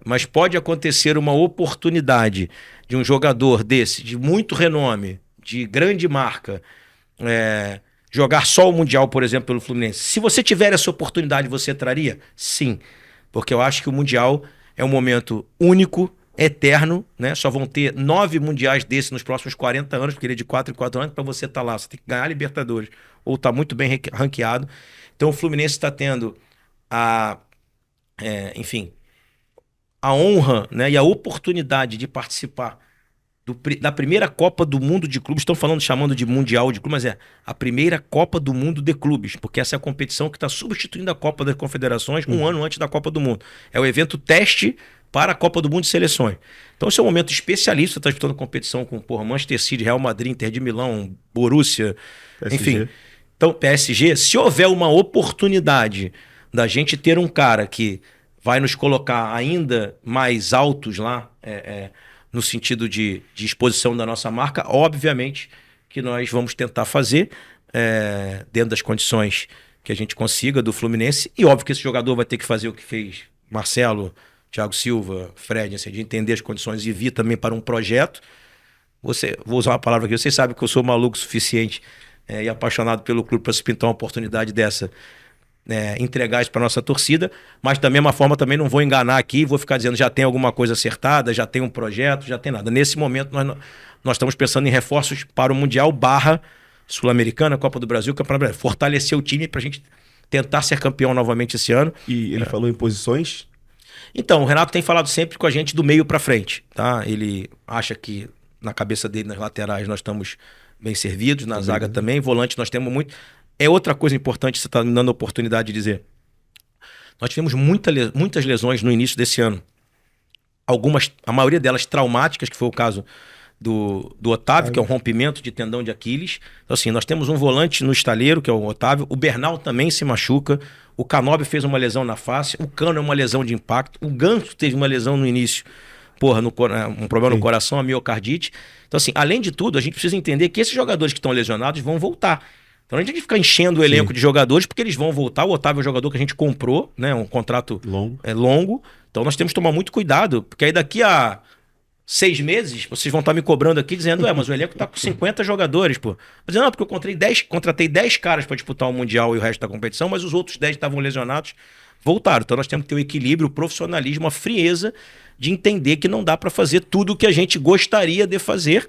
mas pode acontecer uma oportunidade de um jogador desse, de muito renome, de grande marca, jogar só o Mundial, por exemplo, pelo Fluminense. Se você tiver essa oportunidade, você traria? Sim, porque eu acho que o Mundial é um momento único, eterno, né? Só vão ter 9 mundiais desses nos próximos 40 anos, porque ele é de 4 em 4 anos, para você estar lá, você tem que ganhar a Libertadores, ou estar muito bem ranqueado. Então o Fluminense está tendo enfim, a honra, né, e a oportunidade de participar da primeira Copa do Mundo de Clubes. Estão chamando de Mundial de Clubes, mas é a primeira Copa do Mundo de Clubes, porque essa é a competição que está substituindo a Copa das Confederações um ano antes da Copa do Mundo. É o evento teste para a Copa do Mundo de Seleções. Então esse é um momento especialista, está disputando competição com Manchester City, Real Madrid, Inter de Milão, Borussia, PSG. Enfim. Então, PSG, se houver uma oportunidade da gente ter um cara que vai nos colocar ainda mais altos lá, no sentido de exposição da nossa marca, obviamente que nós vamos tentar fazer dentro das condições que a gente consiga do Fluminense, e óbvio que esse jogador vai ter que fazer o que fez Marcelo, Thiago Silva, Fred, assim, de entender as condições e vir também para um projeto. Vou usar uma palavra aqui, vocês sabem que eu sou maluco o suficiente e apaixonado pelo clube para se pintar uma oportunidade dessa, entregar isso para nossa torcida, mas da mesma forma também não vou enganar aqui, vou ficar dizendo já tem alguma coisa acertada, já tem um projeto, já tem nada. Nesse momento nós estamos pensando em reforços para o Mundial / Sul-Americana, Copa do Brasil, Campeonato Brasileiro, fortalecer o time para a gente tentar ser campeão novamente esse ano. E ele falou em posições? Então, o Renato tem falado sempre com a gente do meio para frente, tá? Ele acha que na cabeça dele, nas laterais, nós estamos bem servidos, na zaga também, volante nós temos muito. É outra coisa importante, você está me dando a oportunidade de dizer. Nós tivemos muitas lesões no início desse ano. A maioria delas traumáticas, que foi o caso do Otávio, que é um rompimento de tendão de Aquiles. Então, assim, nós temos um volante no estaleiro, que é o Otávio. O Bernal também se machuca. O Canóbio fez uma lesão na face. O Cano é uma lesão de impacto. O Ganso teve uma lesão no início um problema no coração, a miocardite. Então, assim, além de tudo, a gente precisa entender que esses jogadores que estão lesionados vão voltar. Então a gente tem que ficar enchendo o elenco de jogadores, porque eles vão voltar. O Otávio é um jogador que a gente comprou, né? Um contrato longo. Então nós temos que tomar muito cuidado, porque aí daqui a 6 meses, vocês vão estar me cobrando aqui, dizendo, mas o elenco tá com 50 jogadores, pô. Dizendo, não, porque eu contratei 10 caras para disputar o Mundial e o resto da competição, mas os outros 10 estavam lesionados, voltaram. Então nós temos que ter o equilíbrio, o profissionalismo, a frieza de entender que não dá para fazer tudo o que a gente gostaria de fazer.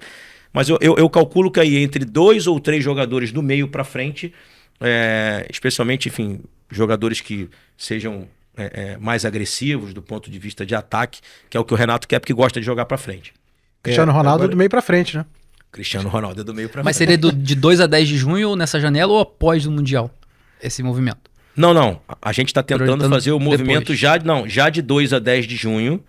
Mas eu calculo que aí entre 2 ou 3 jogadores do meio para frente, especialmente, enfim, jogadores que sejam mais agressivos do ponto de vista de ataque, que é o que o Renato quer, porque gosta de jogar para frente. Cristiano Ronaldo é do meio para frente, né? Cristiano Ronaldo é do meio para frente. Mas seria de 2 a 10 de junho ou nessa janela ou após o Mundial, esse movimento? Não. A gente está tentando fazer o movimento já de 2 a 10 de junho,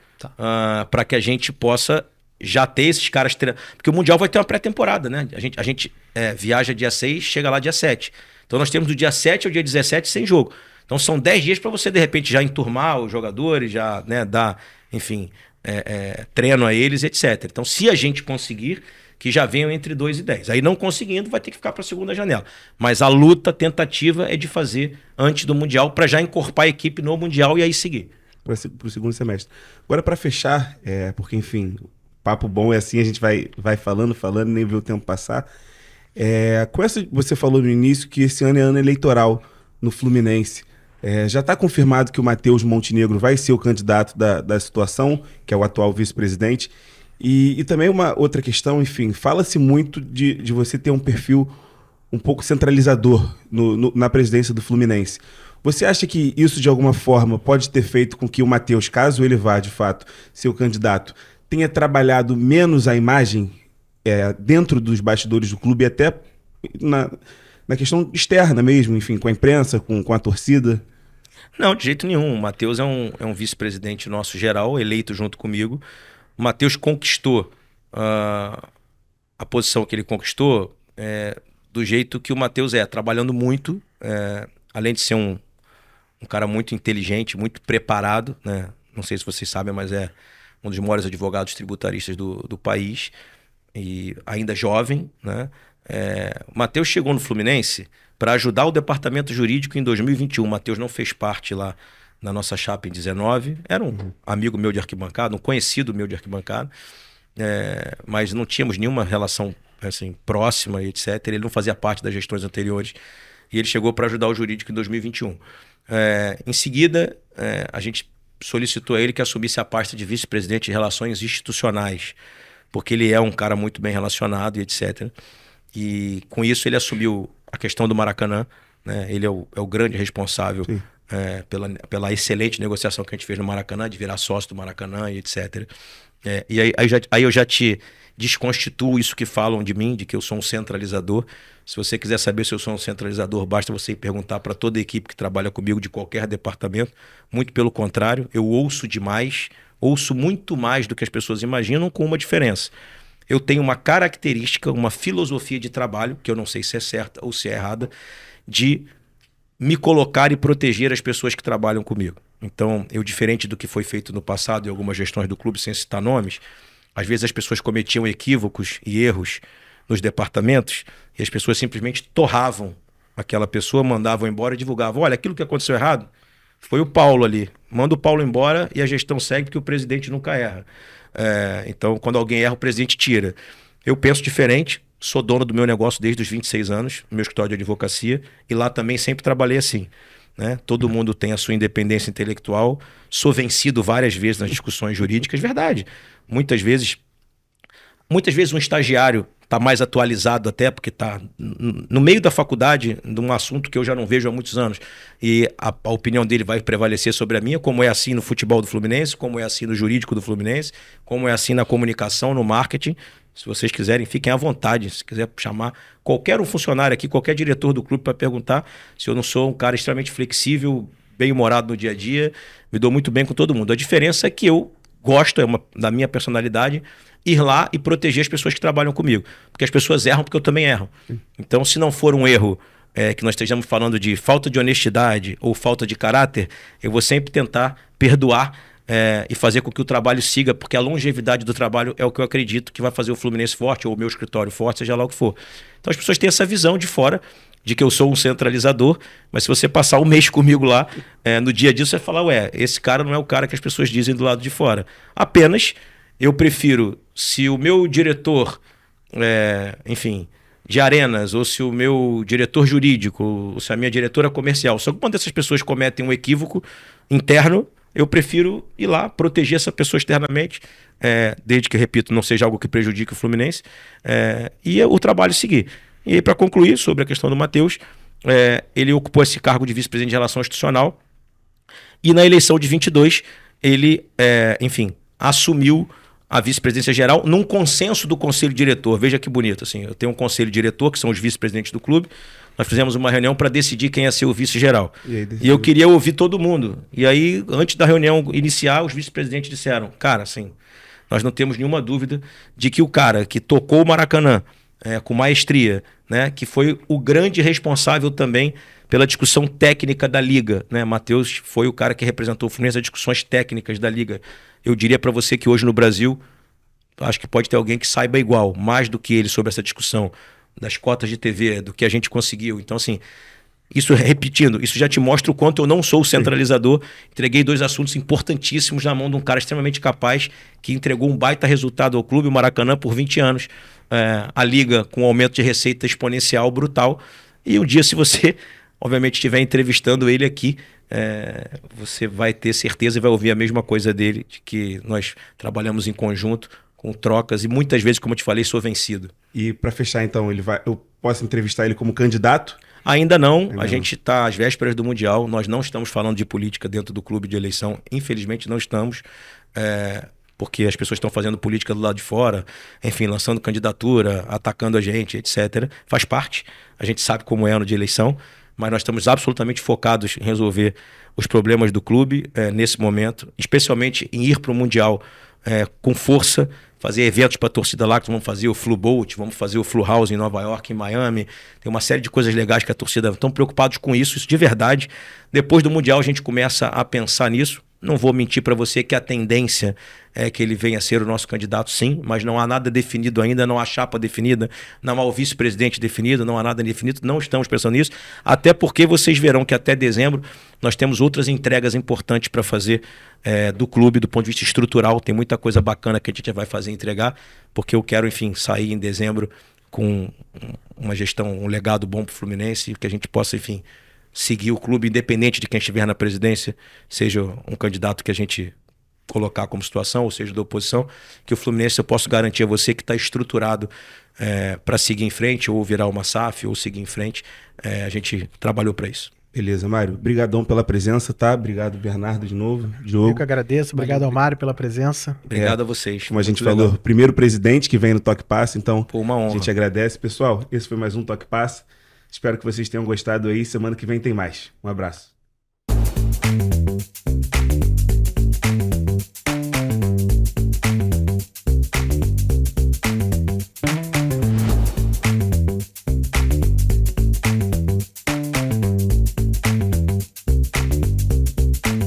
para que a gente possa já ter esses caras treinando. Porque o Mundial vai ter uma pré-temporada, né? A gente viaja dia 6, chega lá dia 7. Então nós temos do dia 7 ao dia 17 sem jogo. Então são 10 dias para você, de repente, já enturmar os jogadores, já dar, enfim, treino a eles, etc. Então se a gente conseguir, que já venham entre 2 e 10. Aí não conseguindo, vai ter que ficar para a segunda janela. Mas a luta, a tentativa é de fazer antes do Mundial, para já encorpar a equipe no Mundial e aí seguir. Para o segundo semestre. Agora, para fechar, porque, enfim, papo bom é assim, a gente vai falando, nem vê o tempo passar. Com essa, você falou no início que esse ano é ano eleitoral no Fluminense. Já está confirmado que o Matheus Montenegro vai ser o candidato da situação, que é o atual vice-presidente. E também uma outra questão, enfim, fala-se muito de você ter um perfil um pouco centralizador na presidência do Fluminense. Você acha que isso, de alguma forma, pode ter feito com que o Matheus, caso ele vá, de fato, ser o candidato, tenha trabalhado menos a imagem dentro dos bastidores do clube e até na questão externa mesmo, enfim, com a imprensa, com a torcida? Não, de jeito nenhum. O Matheus é um vice-presidente nosso geral, eleito junto comigo. O Matheus conquistou a posição que ele conquistou do jeito que o Matheus trabalhando muito, além de ser um cara muito inteligente, muito preparado, né? Não sei se vocês sabem, mas é um dos maiores advogados tributaristas do país, e ainda jovem, né? O Matheus chegou no Fluminense para ajudar o departamento jurídico em 2021. O Matheus não fez parte lá na nossa chapa em 19, era um amigo meu de arquibancada, um conhecido meu de arquibancada, mas não tínhamos nenhuma relação assim, próxima, etc. Ele não fazia parte das gestões anteriores, e ele chegou para ajudar o jurídico em 2021. Em seguida, a gente solicitou a ele que assumisse a pasta de vice-presidente de relações institucionais, porque ele é um cara muito bem relacionado e etc. E com isso ele assumiu a questão do Maracanã, né? Ele é o grande responsável pela excelente negociação que a gente fez no Maracanã, de virar sócio do Maracanã e etc. E aí eu já te desconstituo isso que falam de mim, de que eu sou um centralizador. Se você quiser saber se eu sou um centralizador, basta você ir perguntar para toda a equipe que trabalha comigo de qualquer departamento. Muito pelo contrário, eu ouço demais, ouço muito mais do que as pessoas imaginam, com uma diferença. Eu tenho uma característica, uma filosofia de trabalho, que eu não sei se é certa ou se é errada, de me colocar e proteger as pessoas que trabalham comigo. Então, diferente do que foi feito no passado em algumas gestões do clube, sem citar nomes, às vezes as pessoas cometiam equívocos e erros nos departamentos e as pessoas simplesmente torravam aquela pessoa, mandavam embora e divulgavam. Olha, aquilo que aconteceu errado foi o Paulo ali. Manda o Paulo embora e a gestão segue, porque o presidente nunca erra. Então, quando alguém erra, o presidente tira. Eu penso diferente, sou dono do meu negócio desde os 26 anos, no meu escritório de advocacia, e lá também sempre trabalhei assim, né? Todo mundo tem a sua independência intelectual, sou vencido várias vezes nas discussões jurídicas, verdade. Muitas vezes um estagiário está mais atualizado até, porque está no meio da faculdade de um assunto que eu já não vejo há muitos anos, e a opinião dele vai prevalecer sobre a minha, como é assim no futebol do Fluminense, como é assim no jurídico do Fluminense, como é assim na comunicação, no marketing. Se vocês quiserem, fiquem à vontade. Se quiser chamar qualquer um funcionário aqui, qualquer diretor do clube para perguntar se eu não sou um cara extremamente flexível, bem-humorado no dia a dia, me dou muito bem com todo mundo. A diferença é que eu gosto, da minha personalidade, ir lá e proteger as pessoas que trabalham comigo. Porque as pessoas erram porque eu também erro. Então, se não for um erro que nós estejamos falando de falta de honestidade ou falta de caráter, eu vou sempre tentar perdoar e fazer com que o trabalho siga, porque a longevidade do trabalho é o que eu acredito que vai fazer o Fluminense forte, ou o meu escritório forte, seja lá o que for. Então as pessoas têm essa visão de fora, de que eu sou um centralizador, mas se você passar um mês comigo lá, no dia a dia, você vai falar, ué, esse cara não é o cara que as pessoas dizem do lado de fora. Apenas, eu prefiro, se o meu diretor, enfim, de arenas, ou se o meu diretor jurídico, ou se a minha diretora comercial, só que quando essas pessoas cometem um equívoco interno, eu prefiro ir lá, proteger essa pessoa externamente, desde que, repito, não seja algo que prejudique o Fluminense, e o trabalho seguir. E aí, para concluir sobre a questão do Matheus, ele ocupou esse cargo de vice-presidente de Relação Institucional, e na eleição de 22, ele, enfim, assumiu a vice-presidência geral num consenso do conselho diretor. Veja que bonito, assim, eu tenho um conselho diretor, que são os vice-presidentes do clube, nós fizemos uma reunião para decidir quem ia ser o vice-geral. E eu queria ouvir todo mundo. E aí, antes da reunião iniciar, os vice-presidentes disseram, cara, assim, nós não temos nenhuma dúvida de que o cara que tocou o Maracanã com maestria, né, que foi o grande responsável também pela discussão técnica da Liga, né? Matheus foi o cara que representou o Fluminense nas discussões técnicas da Liga. Eu diria para você que hoje no Brasil, acho que pode ter alguém que saiba igual, mais do que ele sobre essa discussão das cotas de TV, do que a gente conseguiu. Então, assim, isso, repetindo, isso já te mostra o quanto eu não sou o centralizador. Entreguei 2 assuntos importantíssimos na mão de um cara extremamente capaz, que entregou um baita resultado ao clube, o Maracanã, por 20 anos. A Liga com um aumento de receita exponencial brutal. E um dia, se você, obviamente, estiver entrevistando ele aqui, você vai ter certeza e vai ouvir a mesma coisa dele, de que nós trabalhamos em conjunto, com trocas, e muitas vezes, como eu te falei, sou vencido. E para fechar, então, eu posso entrevistar ele como candidato? Ainda não. A gente está às vésperas do Mundial. Nós não estamos falando de política dentro do clube de eleição. Infelizmente, não estamos. Porque as pessoas estão fazendo política do lado de fora, enfim, lançando candidatura, atacando a gente, etc. Faz parte. A gente sabe como é ano de eleição, mas nós estamos absolutamente focados em resolver os problemas do clube nesse momento, especialmente em ir para o Mundial com força, fazer eventos para a torcida lá, que vamos fazer o Flu Boat, vamos fazer o Flu House em Nova York, em Miami. Tem uma série de coisas legais que a torcida estão preocupados com isso de verdade. Depois do Mundial a gente começa a pensar nisso. Não vou mentir para você que a tendência é que ele venha a ser o nosso candidato, sim, mas não há nada definido ainda, não há chapa definida, não há o vice-presidente definido, não há nada definido, não estamos pensando nisso, até porque vocês verão que até dezembro nós temos outras entregas importantes para fazer do clube, do ponto de vista estrutural. Tem muita coisa bacana que a gente vai fazer e entregar, porque eu quero, enfim, sair em dezembro com uma gestão, um legado bom para o Fluminense, que a gente possa, enfim, seguir o clube, independente de quem estiver na presidência, seja um candidato que a gente colocar como situação, ou seja, da oposição, que o Fluminense, eu posso garantir a você que está estruturado para seguir em frente, ou virar uma SAF, ou seguir em frente. A gente trabalhou para isso. Beleza, Mário. Obrigadão pela presença, tá? Obrigado, Bernardo, de novo. Diogo. Eu que agradeço. Obrigado ao Mário pela presença. Obrigado a vocês. Como a gente falou, primeiro presidente que vem no Toque Passa, então uma honra. A gente agradece. Pessoal, esse foi mais um Toque Passa. Espero que vocês tenham gostado aí. Semana que vem tem mais. Um abraço.